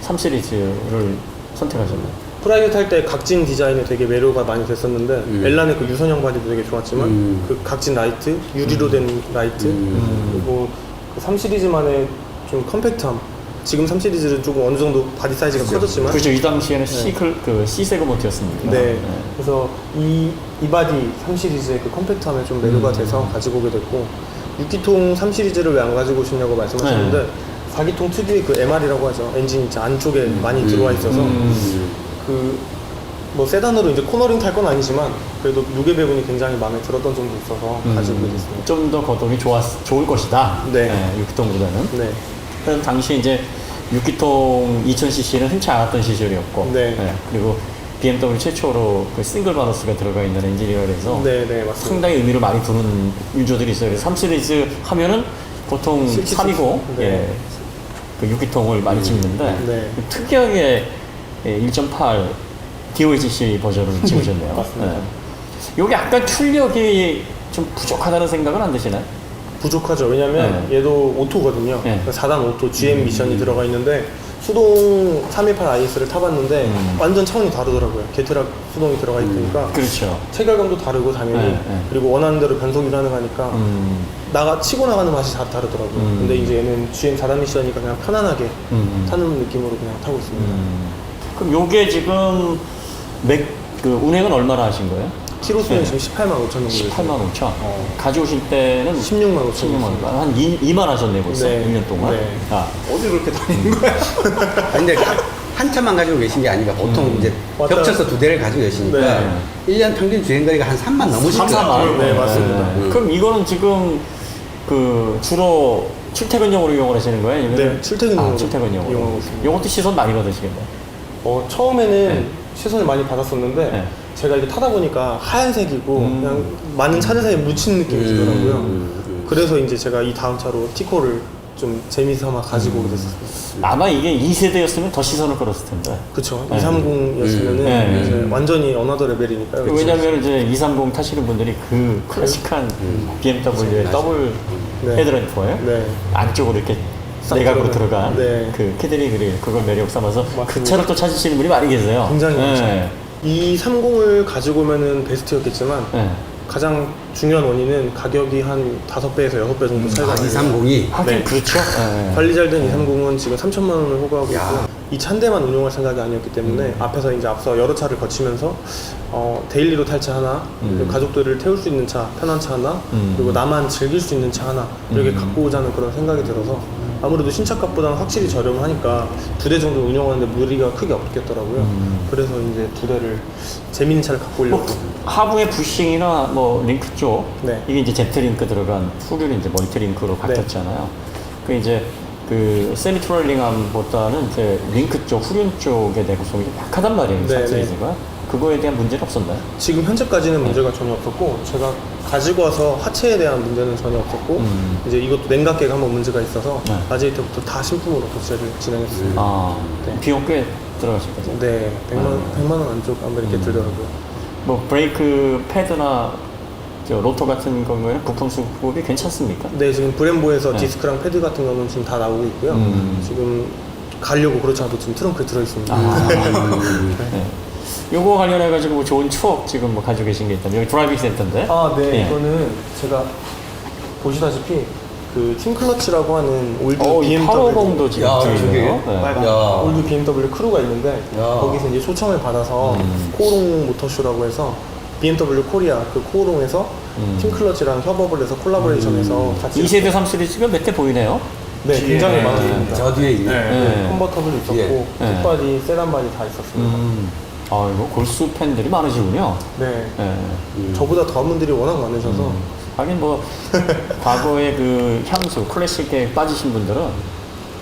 3시리즈를 선택하셨나요? 프라이드 탈 때 각진 디자인에 되게 매료가 많이 됐었는데 엘란의 그 유선형 바디도 되게 좋았지만 그 각진 라이트, 유리로 된 라이트 그리고 그 3시리즈만의 좀 컴팩트함 지금 3시리즈는 조금 어느 정도 바디 사이즈가 커졌지만 그렇죠. 이 당시에는 C 세그먼트였습니다. 네. 그래서 이 바디 3시리즈의 그 컴팩트함에 좀 매료가 돼서 가지고 오게 됐고 6기통 3시리즈를 왜 안 가지고 오셨냐고 말씀하셨는데 4기통 특유의 그 MR이라고 하죠. 엔진 이제 안쪽에 많이 들어와 있어서 그 뭐 세단으로 이제 코너링 탈 건 아니지만 그래도 무게 배분이 굉장히 마음에 들었던 점도 있어서 가지고 오게 됐습니다. 좀 더 거동이 좋을 것이다. 네. 6기통보다는. 네. 그럼 당시 이제 6기통 2000cc는 흔치 않았던 시절이었고, 네. 그리고 BMW 최초로 그 싱글 바너스가 들어가 있는 엔진이라 그래서 네, 맞습니다. 상당히 의미를 많이 두는 유저들이 있어요. 그래서 3시리즈 하면은 보통 320, 네. 그 6기통을 많이 찍는데 네. 특이하게 1.8 DOHC 버전을 찍으셨네요. 맞습니다. 여기 약간 출력이 좀 부족하다는 생각은 안 드시나요? 부족하죠. 왜냐면 얘도 오토거든요. 네. 4단 오토 GM 미션이 들어가 있는데 수동 318IS를 타봤는데 완전 차원이 다르더라고요. 게트락 수동이 들어가 있으니까 그렇죠. 체결감도 다르고 당연히 그리고 원하는 대로 변속이 가능하니까 치고 나가는 맛이 다 다르더라고요. 근데 이제 얘는 GM 4단 미션이니까 그냥 편안하게 타는 느낌으로 그냥 타고 있습니다. 그럼 요게 지금 그 운행은 얼마나 하신 거예요? 키로수는 지금 18만 5천 정도 18만 5천. 가져오실 때는 16만 5천 16만 원. 한 2만 하셨네 벌써. 네. 1년 동안. 네. 어디 그렇게 다니는 거야? 근데 한 차만 가지고 계신 게 아니라 보통 이제 맞아요. 겹쳐서 2대를 가지고 계시니까 네. 1년 평균 주행거리가 한 3만 넘으실 3, 4만. 거예요. 네, 맞습니다. 그럼 이거는 지금 그 주로 출퇴근용으로 이용을 하시는 거예요? 아니면 네, 출퇴근용으로 출퇴근용으로. 이용하고 있습니다. 요것도 시선 많이 받으시겠네요. 처음에는 시선을 많이 받았었는데 네. 제가 이게 타다 보니까 하얀색이고 그냥 많은 차들 사이에 묻힌 느낌이 들더라고요. 그래서 이제 제가 이 다음 차로 티코를 좀 재미삼아 가지고 오게 됐었습니다. 아마 이게 2세대였으면 더 시선을 끌었을 텐데. 그쵸. 네. 230이었으면은 네. 이제 완전히 어나더 레벨이니까요. 왜냐면 이제 230 타시는 분들이 그 클래식한 BMW의 더블 네. 헤드램프예요. 네. 안쪽으로 이렇게 싹 내각으로 들어가는. 들어간 네. 그 캐들리 그릴 그걸 매력 삼아서 그 맞습니다. 차를 또 찾으시는 분이 많이 계세요. 굉장히 많죠. 네. 이 30을 가지고 오면은 베스트였겠지만 네. 가장 중요한 원인은 가격이 한 5배에서 6배 정도 차이가 나요. 230이 하긴 네. 그렇죠. 네. 관리 잘 된 230은 지금 3천만 원을 호가하고 있고 이 차인데만 운용할 생각이 아니었기 때문에 앞에서 이제 앞서 여러 차를 거치면서 데일리로 탈 차 하나 그리고 가족들을 태울 수 있는 차 편한 차 하나 그리고 나만 즐길 수 있는 차 하나 이렇게 갖고 오자는 그런 생각이 들어서 아무래도 신차값보다는 확실히 저렴하니까 2대 정도 운영하는데 무리가 크게 없겠더라고요. 그래서 이제 2대를 재밌는 차를 갖고 오려고 하부의 부싱이나 뭐 링크 쪽 네. 이게 이제 제트링크 들어간 후륜이 이제 멀티링크로 바뀌었잖아요. 그 이제 그 세미트롤링함보다는 이제 링크 쪽 후륜 쪽의 내구성이 좀 약하단 말이에요. 네, 3시리즈가. 그거에 대한 문제는 없었나요? 지금 현재까지는 문제가 전혀 없었고 제가 가지고 와서 하체에 대한 문제는 전혀 없었고 이제 이것도 냉각계가 한번 문제가 있어서 네. 라지 때부터 다 신품으로 교체를 진행했습니다. 아, 네. 비용 꽤 들어가실 거죠? 네, 100만 원 안쪽 아마 이렇게 들더라고요. 뭐 브레이크 패드나 저 로터 같은 거는 부품 수급이 괜찮습니까? 네, 지금 브렘보에서 네. 디스크랑 패드 같은 거는 지금 다 나오고 있고요. 지금 가려고 그렇지 않아도 지금 트렁크에 들어있습니다. 네. 요거 관련해가지고 뭐 좋은 추억 지금 뭐 가지고 계신 게 있다면 여기 드라이빙 센터인데. 아, 네. 예. 이거는 제가 보시다시피 그 팀클러치라고 하는 올드 이 BMW 850도 지금 야, 들리네요. 저게? 네. 빨간 야. 올드 BMW 크루가 있는데 야. 거기서 이제 초청을 받아서 코오롱 모터쇼라고 해서 BMW 코리아 그 코오롱에서 팀클러치랑 협업을 해서 콜라보레이션해서 같이 2세대 3시리즈가 몇 대 보이네요. 네, 굉장히 많았습니다. 저 뒤에 있는. 네. 컨버터블 있었고 예. 뒷바디, 세단바디 다 있었습니다. 아, 이거 골수 팬들이 많으시군요. 네. 네. 저보다 더한 분들이 워낙 많으셔서 하긴 뭐 과거의 그 향수 클래식에 빠지신 분들은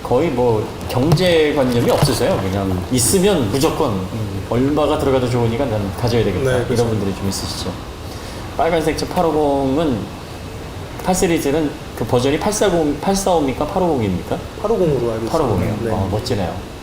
거의 뭐 경제관념이 없으세요. 그냥 있으면 무조건 얼마가 들어가도 좋으니까 난 가져야 되겠다. 네, 그렇죠. 이런 분들이 좀 있으시죠. 빨간색 저 850은 8시리즈는 그 버전이 845입니까? 850입니까? 850으로 알고 있습니다. 850이요. 네. 멋지네요.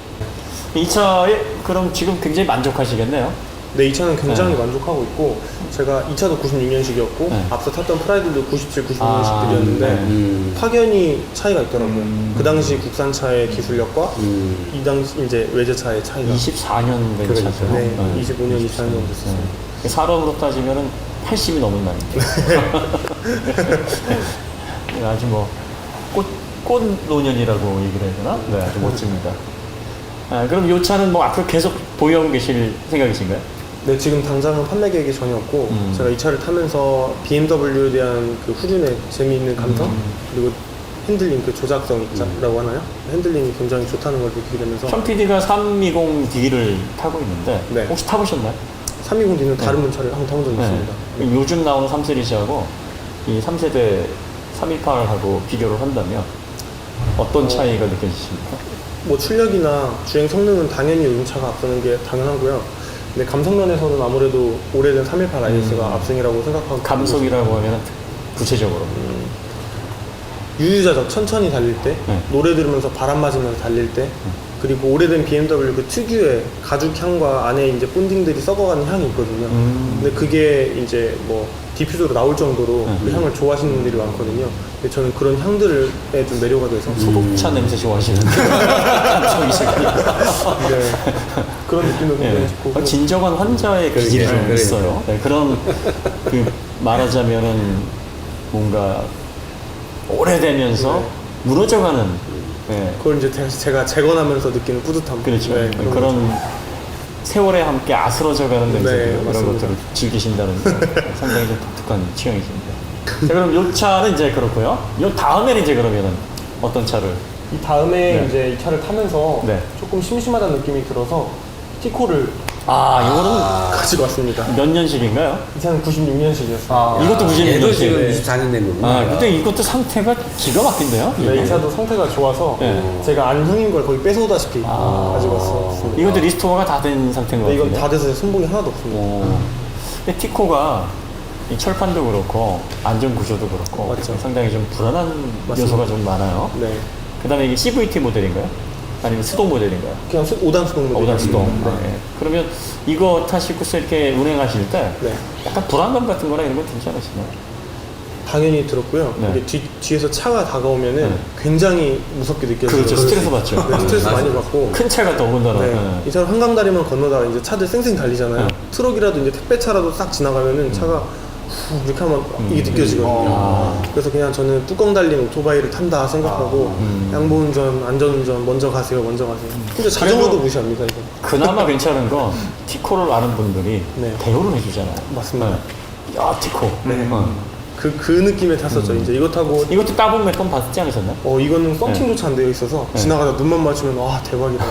이 차에 그럼 지금 굉장히 만족하시겠네요. 네, 이 차는 굉장히 네. 만족하고 있고 제가 이 차도 96년식이었고 네. 앞서 탔던 프라이드도 97, 아, 96년식들이었는데 네. 확연히 차이가 있더라고요. 그 당시 국산차의 기술력과 이 당시 이제 외제차의 차이가 24년 된 그러니까요. 차죠. 네, 25년, 24년 정도 됐어요. 네. 사람으로 따지면은 80이 넘은 나이인데. 네, 아주 뭐, 꽃노년이라고 얘기를 해야 되나? 네, 아주 멋집니다. 아, 그럼 이 차는 뭐 앞으로 계속 보유하고 계실 생각이신가요? 네, 지금 당장은 판매 계획이 전혀 없고 제가 이 차를 타면서 BMW에 대한 그 후륜의 재미있는 감성 그리고 핸들링 그 조작성이라고 하나요? 핸들링이 굉장히 좋다는 걸 느끼게 되면서 션 PD가 320D를 타고 있는데 네. 혹시 타보셨나요? 320D는 다른 분차를 한번 타본 적이 있습니다. 요즘 나오는 3시리즈하고 이 3세대 318하고 비교를 한다면 어떤 차이가 느껴지십니까? 뭐 출력이나 주행 성능은 당연히 요즘 차가 앞서는 게 당연하고요. 근데 감성 면에서는 아무래도 오래된 318 IS가 압승이라고 생각하고 감속이라고 하면 구체적으로 유유자적 천천히 달릴 때 네. 노래 들으면서 바람 맞으면서 달릴 때 그리고 오래된 BMW 그 특유의 가죽 향과 안에 이제 본딩들이 썩어가는 향이 있거든요. 근데 그게 이제 뭐 디퓨저로 나올 정도로 그 향을 좋아하시는 분들이 많거든요. 근데 저는 그런 향들에 좀 매료가 돼서 소독차 냄새 좋아하시는데 감성이시군요. 네. 그런 느낌도 굉장히 네. 좋고 진정한 환자의 기질이 좀 그러니까요. 있어요. 네, 그런 그 말하자면은 뭔가 오래되면서 무너져가는 네, 그걸 이제 제가 재건하면서 느끼는 뿌듯함. 그렇죠. 네, 그런 세월에 함게 아스러져가는 냄새 네, 이런 맞습니다. 것들을 즐기신다는 게 상당히 좀 독특한 취향이십니다. 자, 그럼 요 차는 이제 그렇고요. 요 다음에는 이제 그러면은 어떤 차를? 이 다음에 네. 이제 이 차를 타면서 네. 조금 심심하다는 느낌이 들어서 티코를 이거는 가지고 왔습니다. 몇 년식인가요? 이 차는 96년식이었어요. 이것도 96년식. 얘도 지금 24년 된 거구나. 근데 이것도 상태가 기가 막힌데요? 네, 이 차도 상태가 좋아서 네. 제가 안흉인 걸 거의 뺏어오다시피 가지고 왔습니다. 이것도 리스토어가 다 된 상태인 것 근데 같은데. 이건 다 돼서 손봉이 하나도 없습니다. 근데 티코가 이 철판도 그렇고 안전 구조도 그렇고 맞죠. 상당히 좀 불안한 맞습니다. 요소가 좀 많아요. 네. 그다음에 이게 CVT 모델인가요? 아니면 수동 모델인가요? 그냥 5단 수동 모델. 5단 수동. 네. 네. 그러면 이거 타시고서 이렇게 운행하실 때 네. 약간 불안감 같은 거나 이런 건 들지 않으시나요? 당연히 들었고요. 네. 이게 뒤에서 차가 다가오면은 네. 굉장히 무섭게 느껴져요. 그렇죠. 스트레스 받죠. 네, 스트레스 맞아요. 많이 받고. 큰 차가 더군다나. 네. 네. 이 차를 한강다리만 건너다가 이제 차들 쌩쌩 달리잖아요. 네. 트럭이라도 이제 택배차라도 싹 지나가면은 차가 후 이렇게 하면 이게 느껴지거든요. 그래서 그냥 저는 뚜껑 달린 오토바이를 탄다 생각하고 양보운전, 안전운전 먼저 가세요, 먼저 가세요. 근데 자전거도 무시합니다 이거. 그나마 괜찮은 건 티코를 아는 분들이 네. 대우를 해주잖아요. 맞습니다. 네. 야 티코. 네. 그 느낌에 탔었죠. 이제 이거 타고 이것도 따봉 몇 번 봤지 않으셨나요? 이거는 썬팅조차 안 되어 있어서 지나가다 눈만 맞추면 와 대박이다.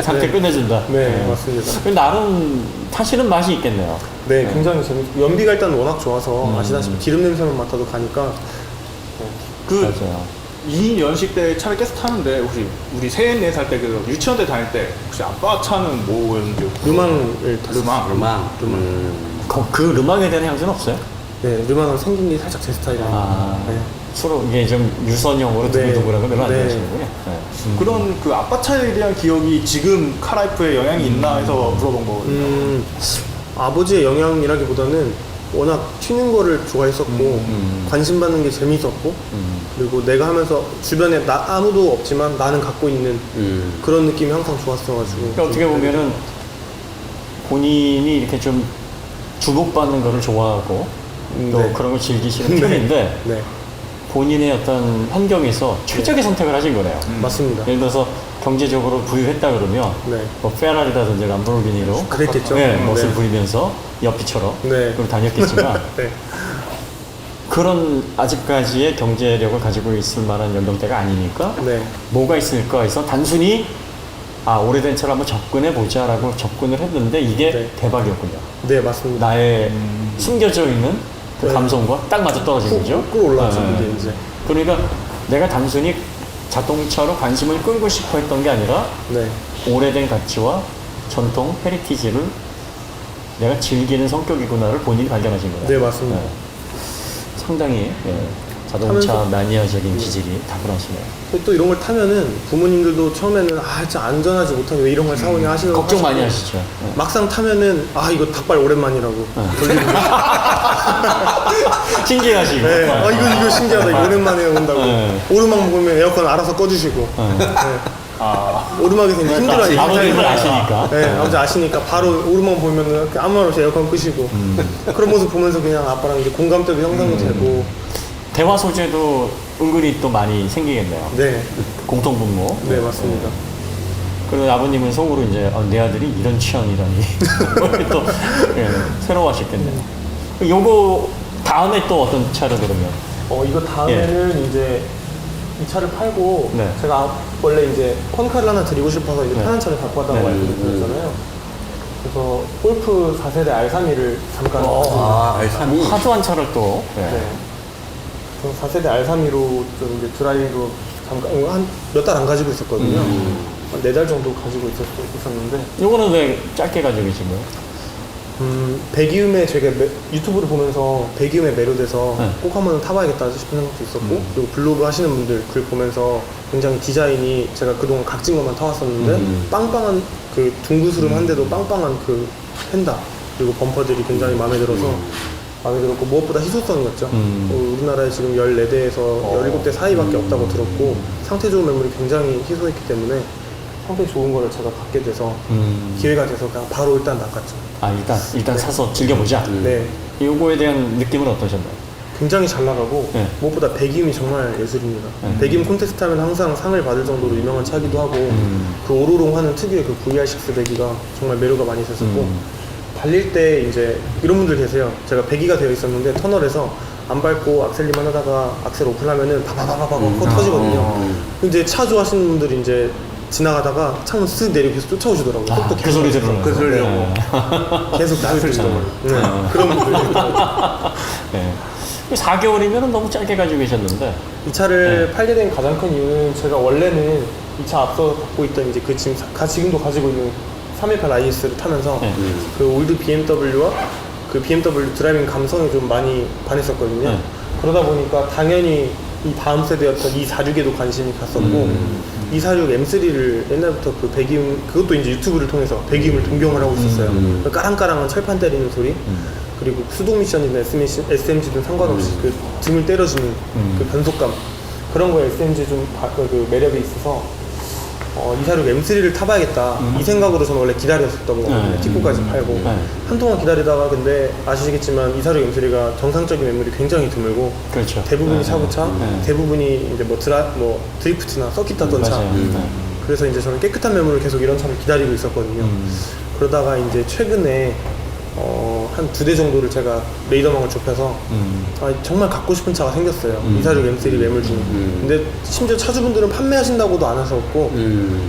상태 끝내준다. 네, 맞습니다. 그 나름 타시는 맛이 있겠네요. 네, 굉장히 재밌고 연비가 일단 워낙 좋아서 아시다시피 기름 냄새만 맡아도 가니까 그 맞아요. 2인 연식 때 차를 계속 타는데 혹시 우리 3, 4살 때 그 유치원 때 다닐 때 혹시 아빠 차는 뭐였는지 르망을 탔어요. 르망? 로망. 그 르망에 대한 향수는 없어요? 네, 르망은 생긴 게 살짝 제 스타일이에요. 네. 서로 이게 좀 유선형으로 네. 두고두고한 거 별로 안 네. 좋아하시는군요. 네. 그런 그 아빠 차에 대한 기억이 지금 카라이프에 영향이 있나 해서 물어본 거거든요. 아버지의 영향이라기보다는 워낙 튀는 거를 좋아했었고 관심 받는 게 재밌었고 그리고 내가 하면서 주변에 아무도 없지만 나는 갖고 있는 그런 느낌이 항상 좋았어가지고 그러니까 어떻게 보면은 본인이 이렇게 좀 주목받는 거를 좋아하고 또 네. 그런 걸 즐기시는 편인데 네, 본인의 어떤 환경에서 최적의 선택을 하신 거네요. 맞습니다. 예를 들어서 경제적으로 부유했다 그러면 네. 뭐 페라리라든지 람보르기니로 그랬겠죠. 네, 멋을 네. 부리면서 옆이처럼 네. 그걸 다녔겠지만 네. 그런 아직까지의 경제력을 가지고 있을 만한 연령대가 아니니까 네. 뭐가 있을까 해서 단순히 오래된 차를 한번 접근해 보자라고 접근을 했는데 이게 네. 대박이었군요. 네, 맞습니다. 나의 숨겨져 있는 그 네. 감성과 딱 맞아 떨어진 거죠. 끌어올라왔죠, 네. 그게 이제. 그러니까 내가 단순히 자동차로 관심을 끌고 싶어 했던 게 아니라 네. 오래된 가치와 전통 헤리티지를 내가 즐기는 성격이구나를 본인이 발견하신 거예요. 네, 맞습니다. 상당히 자동차 하면서- 마니아적인 기질이 다분하시네요. 또 이런 걸 타면은 부모님들도 처음에는 진짜 안전하지 못하게 왜 이런 걸 사오냐 하시는 걱정 많이 하시고 하시죠. 네. 막상 타면은 이거 닭발 오랜만이라고 돌리고 신기하시고. 네. 이거 신기하다. 이거 오랜만에 온다고. 네. 오르막 먹으면 에어컨 알아서 꺼주시고. 네. 오르막에서 이제 힘들어하니까. 아버님을 아시니까. 네, 아버지 아시니까 바로 오르막 보면은 아무 말 없이 에어컨 끄시고. 그런 모습 보면서 그냥 아빠랑 이제 공감대도 형성이 되고. 대화 소재도 은근히 또 많이 생기겠네요. 네, 공통분모. 네, 맞습니다. 그리고 아버님은 속으로 이제 내 아들이 이런 취향이라니 또 새로워하셨겠네요. 요거 다음에 또 어떤 차를 그러면? 이거 다음에는 이제 이 차를 팔고 네. 제가 원래 이제 콘카를 하나 드리고 싶어서 이제 네. 편한 차를 갖고 왔다고 네. 말씀드렸잖아요. 그래서 골프 4세대 R32를 잠깐 가지고 R3이. 하드한 차를 또. 네. 그래서 4세대 R32로 좀 이제 드라이브로 잠깐 한 몇 달 안 가지고 있었거든요. 한 4달 정도 가지고 있었는데 요거는 왜 짧게 가지고 계신 거예요? 배기음에 제가 유튜브를 보면서 배기음에 매료돼서 네. 꼭 한번 타봐야겠다 싶은 생각도 있었고 그리고 블로그 하시는 분들 글 보면서 굉장히 디자인이 제가 그동안 각진 것만 타왔었는데 빵빵한 그 둥그스름한데도 빵빵한 그 펜다 그리고 범퍼들이 굉장히 마음에 들어서 마음에 들었고 무엇보다 희소성이었죠. 우리나라에 지금 14대에서 17대 사이밖에 없다고 들었고 상태 좋은 매물이 굉장히 희소했기 때문에 상태 좋은 거를 제가 갖게 돼서 기회가 돼서 그냥 바로 일단 낚았죠. 일단 사서 즐겨보자. 네. 요거에 대한 느낌은 어떠셨나요? 굉장히 잘 나가고 네. 무엇보다 배기음이 정말 예술입니다. 배기음 콘테스트 하면 항상 상을 받을 정도로 유명한 차기도 하고 그 오로롱 하는 특유의 그 VR6 배기가 정말 매료가 많이 있었고 달릴 때 이제 이런 분들 계세요. 제가 배기가 되어 있었는데 터널에서 안 밟고 악셀리만 하다가 악셀 오픈하면은 바바바바바 터지거든요. 근데 차 좋아하시는 분들이 이제 지나가다가 창문 쓱 내리고 계속 쫓아오시더라고요. 똑똑히 그 소리 들으려고. 그 소리려고. 계속 나를 쫓아오고 그런 분들이 네. 4개월이면 너무 짧게 가지고 계셨는데. 이 차를 팔게 된 가장 큰 이유는 제가 원래는 이 차 앞서 갖고 있던 이제 지금도 가지고 있는 318 IS를 타면서 그 올드 BMW와 그 BMW 드라이빙 감성에 좀 많이 반했었거든요. 그러다 보니까 당연히 이 다음 세대였던 246에도 관심이 갔었고 246 M3를 옛날부터 그 배기음 그것도 이제 유튜브를 통해서 배기음을 동경을 하고 있었어요. 그 까랑까랑한 철판 때리는 소리 그리고 수동 미션이나 SMG든 상관없이 그 등을 때려주는 그 변속감 그런 거에 SMG 그 매력이 있어서 246 M3를 타봐야겠다 이 생각으로 저는 원래 기다렸었던 거거든요. 티코까지 팔고 한동안 기다리다가 근데 아시겠지만 246 M3가 정상적인 매물이 굉장히 드물고 그렇죠. 대부분이 차고차 대부분이 이제 뭐 드리프트나 서킷 탔던 차 그래서 이제 저는 깨끗한 매물을 계속 이런 차를 기다리고 있었거든요. 그러다가 이제 최근에 한 2대 정도를 제가 레이더망을 좁혀서 정말 갖고 싶은 차가 생겼어요. 246 M3 매물 중에. 근데 심지어 차주분들은 판매하신다고도 안 하셨고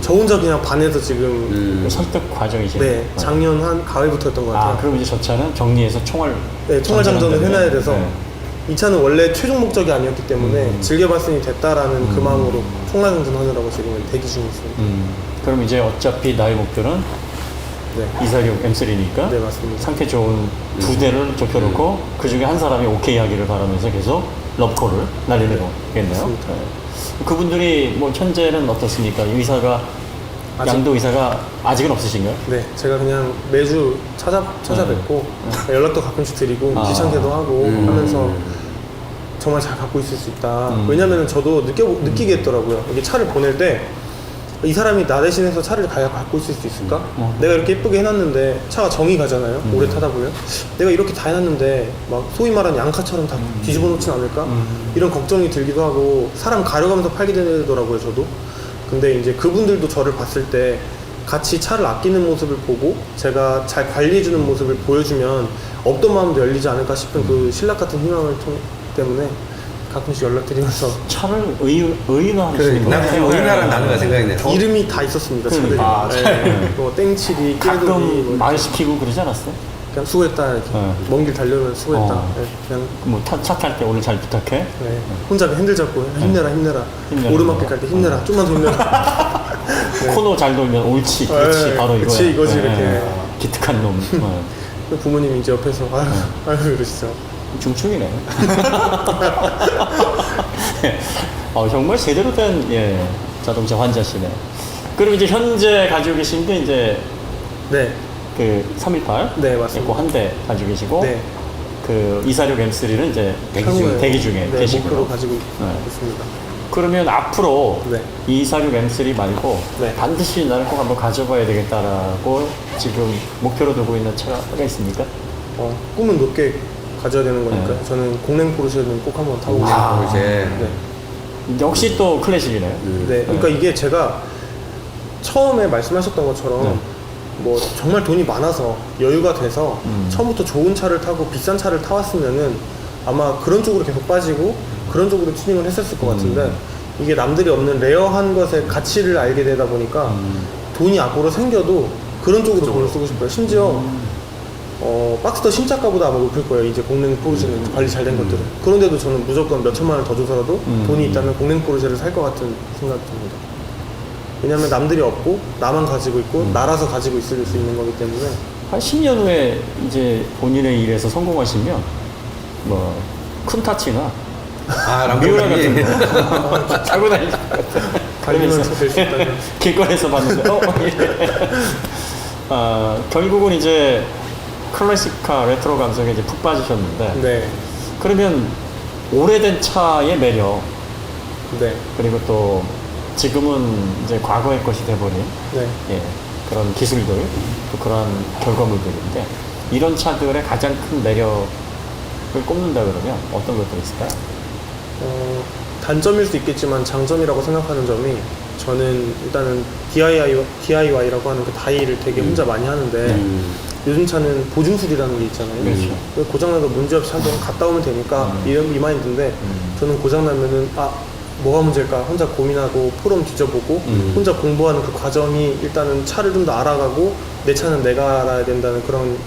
저 혼자 그냥 반해서 지금 설득 과정이시네. 네, 작년 한 가을부터였던 것 같아요. 그럼 이제 저 차는 정리해서 총알. 네, 총알 장전을 해놔야 돼서 네. 이 차는 원래 최종 목적이 아니었기 때문에 즐겨봤으니 됐다라는 그 마음으로 총알 장전하느라고 지금 대기 중에 있습니다. 그럼 이제 어차피 나의 목표는 네, 246 M3니까 네 맞습니다. 상태 좋은 2대를 좁혀놓고 그 중에 한 사람이 오케이 하기를 바라면서 계속 러브콜을 날리는 거겠네요. 맞습니다. 네. 그분들이 뭐 현재는 어떻습니까? 의사가 아직- 양도 의사가 아직은 없으신가요? 네, 제가 그냥 매주 찾아뵙고 연락도 가끔씩 드리고 아. 귀찮게도 하고 하면서 정말 잘 갖고 있을 수 있다. 왜냐면 저도 느끼게 했더라고요. 이게 차를 보낼 때 이 사람이 나 대신해서 차를 갖고 있을 수 있을까? 내가 이렇게 예쁘게 해놨는데 차가 정이 가잖아요. 오래 타다 보면 내가 이렇게 다 해놨는데 막 소위 말하는 양카처럼 다 뒤집어 놓진 않을까? 이런 걱정이 들기도 하고 사람 가려가면서 팔게 되더라고요. 저도. 근데 이제 그분들도 저를 봤을 때 같이 차를 아끼는 모습을 보고 제가 잘 관리해주는 모습을 보여주면 없던 마음도 열리지 않을까 싶은 그 신락 같은 희망을 때문에 가끔씩 연락드리면서 차를 의인화하시는 나도 지금 거예요? 우리나라는 단어가 생각이 나요. 이름이 다 있었습니다. 차들이. 그러니까. 네. 뭐 땡칠이, 깨돌이, 가끔 뭐 말 시키고 그러지 않았어요? 그냥 수고했다 이렇게 먼 길 달려면 수고했다. 네, 그냥 뭐 차 탈 때 오늘 잘 부탁해? 네. 혼자 핸들 잡고 힘내라 힘내라. 오르막길 갈 때 힘내라 좀만 더 힘내라. 코너 잘 돌면 옳지, 그렇지, 네, 바로 이거야. 그치, 이거지, 이렇게. 기특한 놈. 부모님이 이제 옆에서 아유 그러시죠. 중충이네. 정말 제대로 된 자동차 환자시네. 그럼 이제 현재 가지고 계신 게 이제 네, 그 318? 네, 맞습니다. 있고 한 대 가지고 계시고 네. 그 246 M3는 이제 향후에, 대기 중에 네, 계시고요. 목표로 가지고 네. 있습니다. 그러면 앞으로 네. 246 M3 말고 네. 반드시 나는 꼭 한번 가져봐야 되겠다라고 지금 목표로 두고 있는 차가 있습니까? 꿈은 높게 가져야 되는 거니까 네. 저는 공랭 포르쉐는 꼭 한번 타보고 아, 싶어요. 이제 네. 역시 또 클래식이네요. 네, 그러니까 이게 제가 처음에 말씀하셨던 것처럼 네. 뭐 정말 돈이 많아서 여유가 돼서 처음부터 좋은 차를 타고 비싼 차를 타왔으면은 아마 그런 쪽으로 계속 빠지고 그런 쪽으로 튜닝을 했었을 것 같은데 이게 남들이 없는 레어한 것의 가치를 알게 되다 보니까 돈이 앞으로 생겨도 그런 쪽으로 돈을 쓰고 싶어요. 심지어 박스터 신차가보다 아마 높을 거예요. 이제 공랭 포르쉐는 관리 잘 된 것들은. 그런데도 저는 무조건 몇 천만 원 더 줘서라도 돈이 있다면 공랭 포르쉐를 살 것 같은 생각이 듭니다. 왜냐면 남들이 없고 나만 가지고 있고 나라서 가지고 있을 수 있는 거기 때문에 한 10년 후에 이제 본인의 일에서 성공하시면 뭐 쿤타치나 미우라 람보르기니. 같은 거 차고 다니실 것 같아요. 달리면서 될 수 있다면 길거리에서 봤는데 결국은 이제 클래식카 레트로 감성에 이제 푹 빠지셨는데 네, 그러면 오래된 차의 매력 네, 그리고 또 지금은 이제 과거의 것이 돼버린 네. 그런 기술들 또 그런 결과물들인데 이런 차들의 가장 큰 매력을 꼽는다 그러면 어떤 것들이 있을까요? 단점일 수 있겠지만 장점이라고 생각하는 점이 저는 일단은 DIY라고 하는 그 다이를 되게 혼자 많이 하는데 요즘 차는 보증술이라는 게 있잖아요. 그렇죠. 고장나도 문제없이 한번 갔다 오면 되니까 이 마인드인데 저는 고장나면은 뭐가 문제일까 혼자 고민하고 포럼 뒤져보고 혼자 공부하는 그 과정이 일단은 차를 좀 더 알아가고 내 차는 내가 알아야 된다는 그런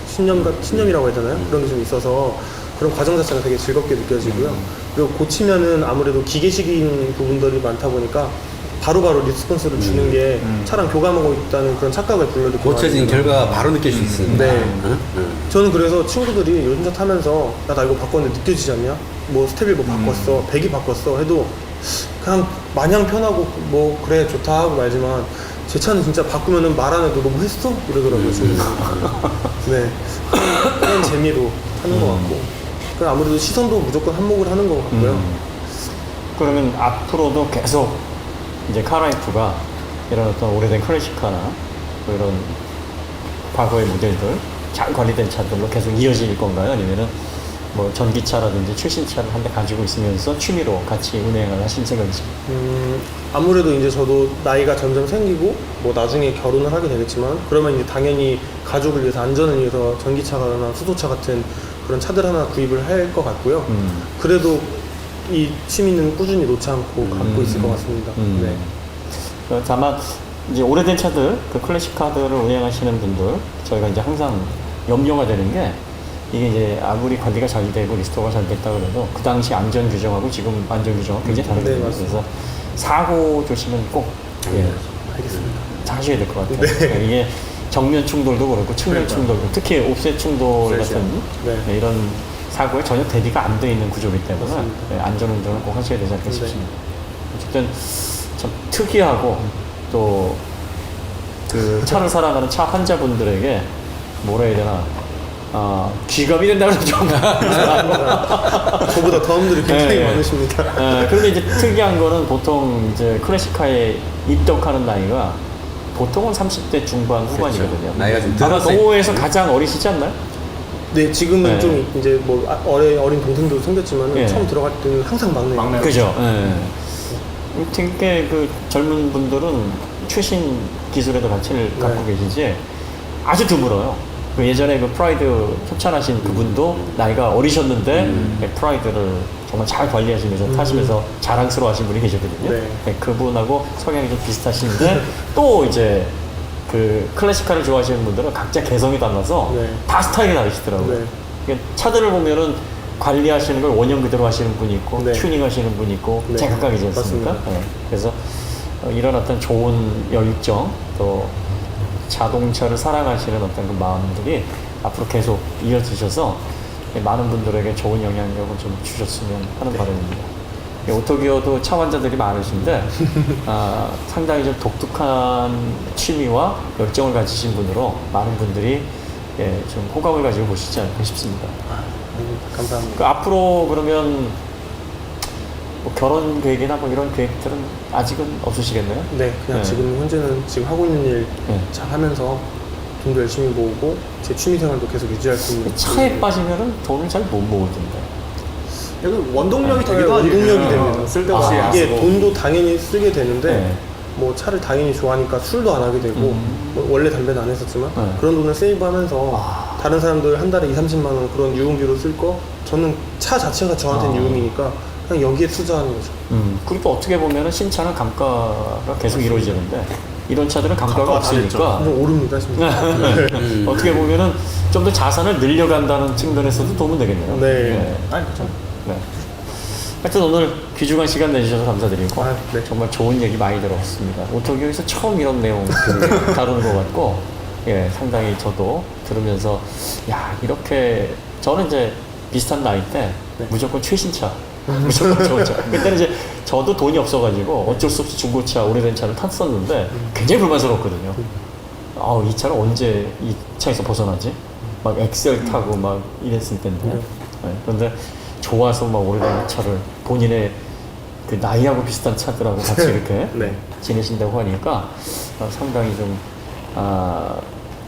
신념이라고 해야 되나요? 그런 게 좀 있어서 그런 과정 자체가 되게 즐겁게 느껴지고요. 그리고 고치면은 아무래도 기계식인 부분들이 많다 보니까 바로바로 리스폰스를 주는 게 차랑 교감하고 있다는 그런 착각을 불러일으키는 고쳐진 결과 바로 느낄 수 있습니다. 네. 응? 저는 그래서 친구들이 요즘 차 타면서 나 이거 바꿨는데 느껴지지 않냐? 뭐 스텝일 뭐 바꿨어, 배기 바꿨어 해도 그냥 마냥 편하고 뭐 그래 좋다 하고 말지만 제 차는 진짜 바꾸면은 말 안 해도 너 뭐 했어? 이러더라고요. 친구들이. 네. 그런 재미로 하는 것 같고 그 아무래도 시선도 무조건 한몫을 하는 것 같고요. 그러면 앞으로도 계속 이제 카라이프가 이런 어떤 오래된 클래식카나 뭐 이런 과거의 모델들 잘 관리된 차들로 계속 이어질 건가요? 아니면은 뭐 전기차라든지 최신차를 한 대 가지고 있으면서 취미로 같이 운행을 하실 생각이죠? 아무래도 이제 저도 나이가 점점 생기고 뭐 나중에 결혼을 하게 되겠지만 그러면 이제 당연히 가족을 위해서 안전을 위해서 전기차나 수소차 같은 그런 차들 하나 구입을 할 것 같고요. 그래도 이 취미는 꾸준히 놓지 않고 갖고 있을 것 같습니다. 네. 다만 이제 오래된 차들, 그 클래식 카들을 운행하시는 분들 저희가 이제 항상 염려가 되는 게 이게 이제 아무리 관리가 잘 되고 리스토어가 잘 됐다 그래도 그 당시 안전 규정하고 지금 안전 규정하고 굉장히 다르거든요. 네, 그래서 사고 조심은 꼭 알겠습니다. 하셔야 될 것 같아요. 그러니까 이게 정면 충돌도 그렇고 측면 충돌도 특히 옵셋 충돌 같은 네. 이런 사고에 전혀 대비가 안 돼 있는 구조이기 때문에 안전 운전을 꼭 하셔야 되지 않을까 싶습니다. 어쨌든 참 특이하고 또 그 차를 사랑하는 차 환자분들에게 뭐라 해야 되나 귀감이 된다고 해서 좀 저보다 더함들이 굉장히 네. 많으십니다. 그런데 이제 특이한 거는 보통 이제 클래식카에 입덕하는 나이가 보통은 30대 중반 후반이거든요. 나이가 좀 아마 들었어요. 동호회에서 가장 어리시지 않나요? 네, 지금은 네. 좀 이제 뭐 어린 동생도 생겼지만 네. 처음 들어갈 때는 항상 막내. 그죠. 되게 그 젊은 분들은 최신 기술에도 가치를 갖고 계시지 아주 드물어요. 그 예전에 그 프라이드 협찬하신 그분도 나이가 어리셨는데 프라이드를 정말 잘 관리하시면서 타시면서 자랑스러워 하신 분이 계셨거든요. 네. 그분하고 성향이 좀 비슷하신데 또 이제 그 클래식카를 좋아하시는 분들은 각자 개성이 달라서 네. 다 스타일이 다르시더라고요. 네. 그러니까 차들을 보면은 관리하시는 걸 원형 그대로 하시는 분이 있고 네. 튜닝 하시는 분이 있고 네. 제각각이지 않습니까? 맞습니다. 네. 그래서 이런 어떤 좋은 열정 또 자동차를 사랑하시는 어떤 그 마음들이 앞으로 계속 이어지셔서 많은 분들에게 좋은 영향력을 좀 주셨으면 하는 바람입니다. 오토기어도 차 환자들이 많으신데 상당히 좀 독특한 취미와 열정을 가지신 분으로 많은 분들이 좀 호감을 가지고 보시지 않을까 싶습니다. 감사합니다. 그 앞으로 그러면 뭐 결혼 계획이나 뭐 이런 계획들은 아직은 없으시겠네요? 네, 그냥 네. 지금 현재는 지금 하고 있는 일 네. 잘 하면서 돈도 열심히 모으고 제 취미 생활도 계속 유지할 수 있는 차에 빠지면은 돈을 잘 못 모으던데. 이거 원동력이 되기도 하죠. 원동력이 됩니다. 쓸데없이 이게 쓰고. 돈도 당연히 쓰게 되는데 네. 뭐 차를 당연히 좋아하니까 술도 안 하게 되고 뭐 원래 담배는 안 했었지만 네. 그런 돈을 세이브하면서 다른 사람들 한 달에 2-30만 원 그런 유흥비로 쓸 거 저는 차 자체가 저한테는 유흥이니까 그냥 여기에 투자하는 거죠. 그리고 또 어떻게 보면은 신차는 감가가 계속 이루어지는데 이런 차들은 감가가 감가가 없으니까 좀 오릅니다, 진짜. 어떻게 보면은 좀 더 자산을 늘려간다는 측면에서도 도움은 되겠네요. 네. 아니, 그렇죠. 네. 하여튼 오늘 귀중한 시간 내주셔서 감사드리고 네. 정말 좋은 얘기 많이 들었습니다. 오토기어에서 처음 이런 내용들을 다루는 것 같고 상당히 저도 들으면서 야 이렇게 저는 이제 비슷한 나이 때 무조건 최신차 무조건 좋은 차. 그때는 이제 저도 돈이 없어가지고 어쩔 수 없이 중고차 오래된 차를 탔었는데 굉장히 불만스러웠거든요. 이 차를 언제 이 차에서 벗어나지? 막 엑셀 타고 막 이랬을 텐데. 그런데 좋아서 막 오래된 차를 본인의 그 나이하고 비슷한 차들하고 같이 이렇게 네. 지내신다고 하니까 상당히 좀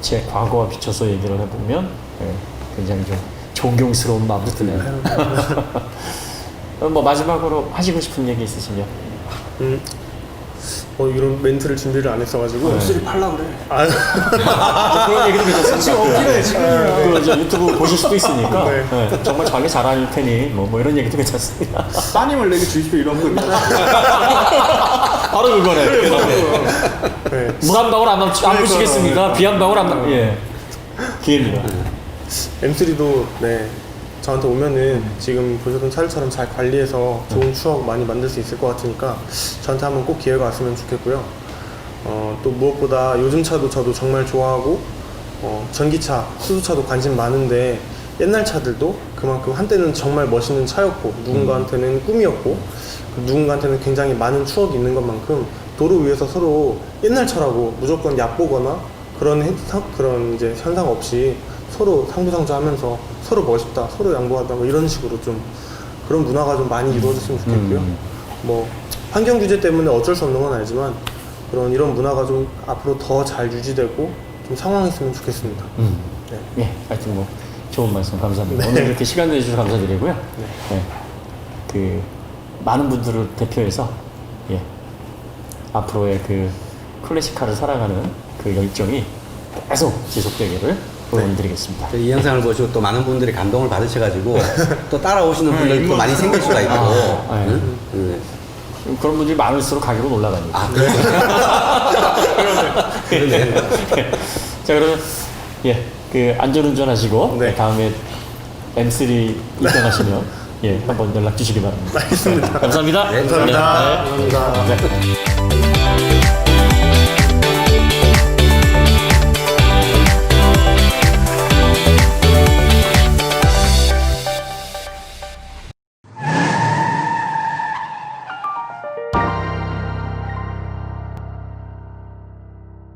제 과거와 비춰서 얘기를 해보면 굉장히 좀 존경스러운 마음도 드네요. 뭐 마지막으로 하시고 싶은 얘기 있으시면? 이런 멘트를 준비를 안 했어가지고 술이 팔라 그래. 그런 얘기도 괜찮습니다. 지금 그 이제 유튜브 보실 수도 있으니까 네. 정말 관리 잘할 테니 뭐 이런 얘기도 괜찮습니다. 따님을 내게 주십시오 이런 거. 바로 그거네. 네. 물 한 방울 안 부시겠습니다. 비 한 방울 안 기회입니다. M3도 저한테 오면은 지금 보셨던 차들처럼 잘 관리해서 좋은 추억 많이 만들 수 있을 것 같으니까 저한테 한번 꼭 기회가 왔으면 좋겠고요. 또 무엇보다 요즘 차도 저도 정말 좋아하고 전기차, 수소차도 관심 많은데 옛날 차들도 그만큼 한때는 정말 멋있는 차였고 누군가한테는 꿈이었고 누군가한테는 굉장히 많은 추억이 있는 것만큼 도로 위에서 서로 옛날 차라고 무조건 얕보거나 그런 이제 현상 없이 서로 상부상조하면서 서로 멋있다, 서로 양보하다 뭐 이런 식으로 좀 그런 문화가 좀 많이 이루어졌으면 좋겠고요. 뭐 환경 규제 때문에 어쩔 수 없는 건 알지만 이런 문화가 좀 앞으로 더 잘 유지되고 좀 상황했으면 좋겠습니다. 하여튼 뭐 좋은 말씀 감사합니다. 오늘 이렇게 시간 내주셔서 감사드리고요. 네. 그 많은 분들을 대표해서 예. 앞으로의 그 클래식카를 살아가는 그 열정이 계속 지속되기를 응원드리겠습니다. 이 영상을 보시고 또 많은 분들이 감동을 받으셔가지고 또 따라오시는 분들이 또 많이 생길 수가 있고. 네. 응? 응. 그런 분들이 많을수록 가격은 올라가니까. 아, 그래? 그러네. 자, 그러면 예, 그 안전운전 하시고 네. 다음에 M3 입장하시면 예, 한번 연락 주시기 바랍니다. 알겠습니다. 감사합니다. 네, 감사합니다. 네. 감사합니다. 네.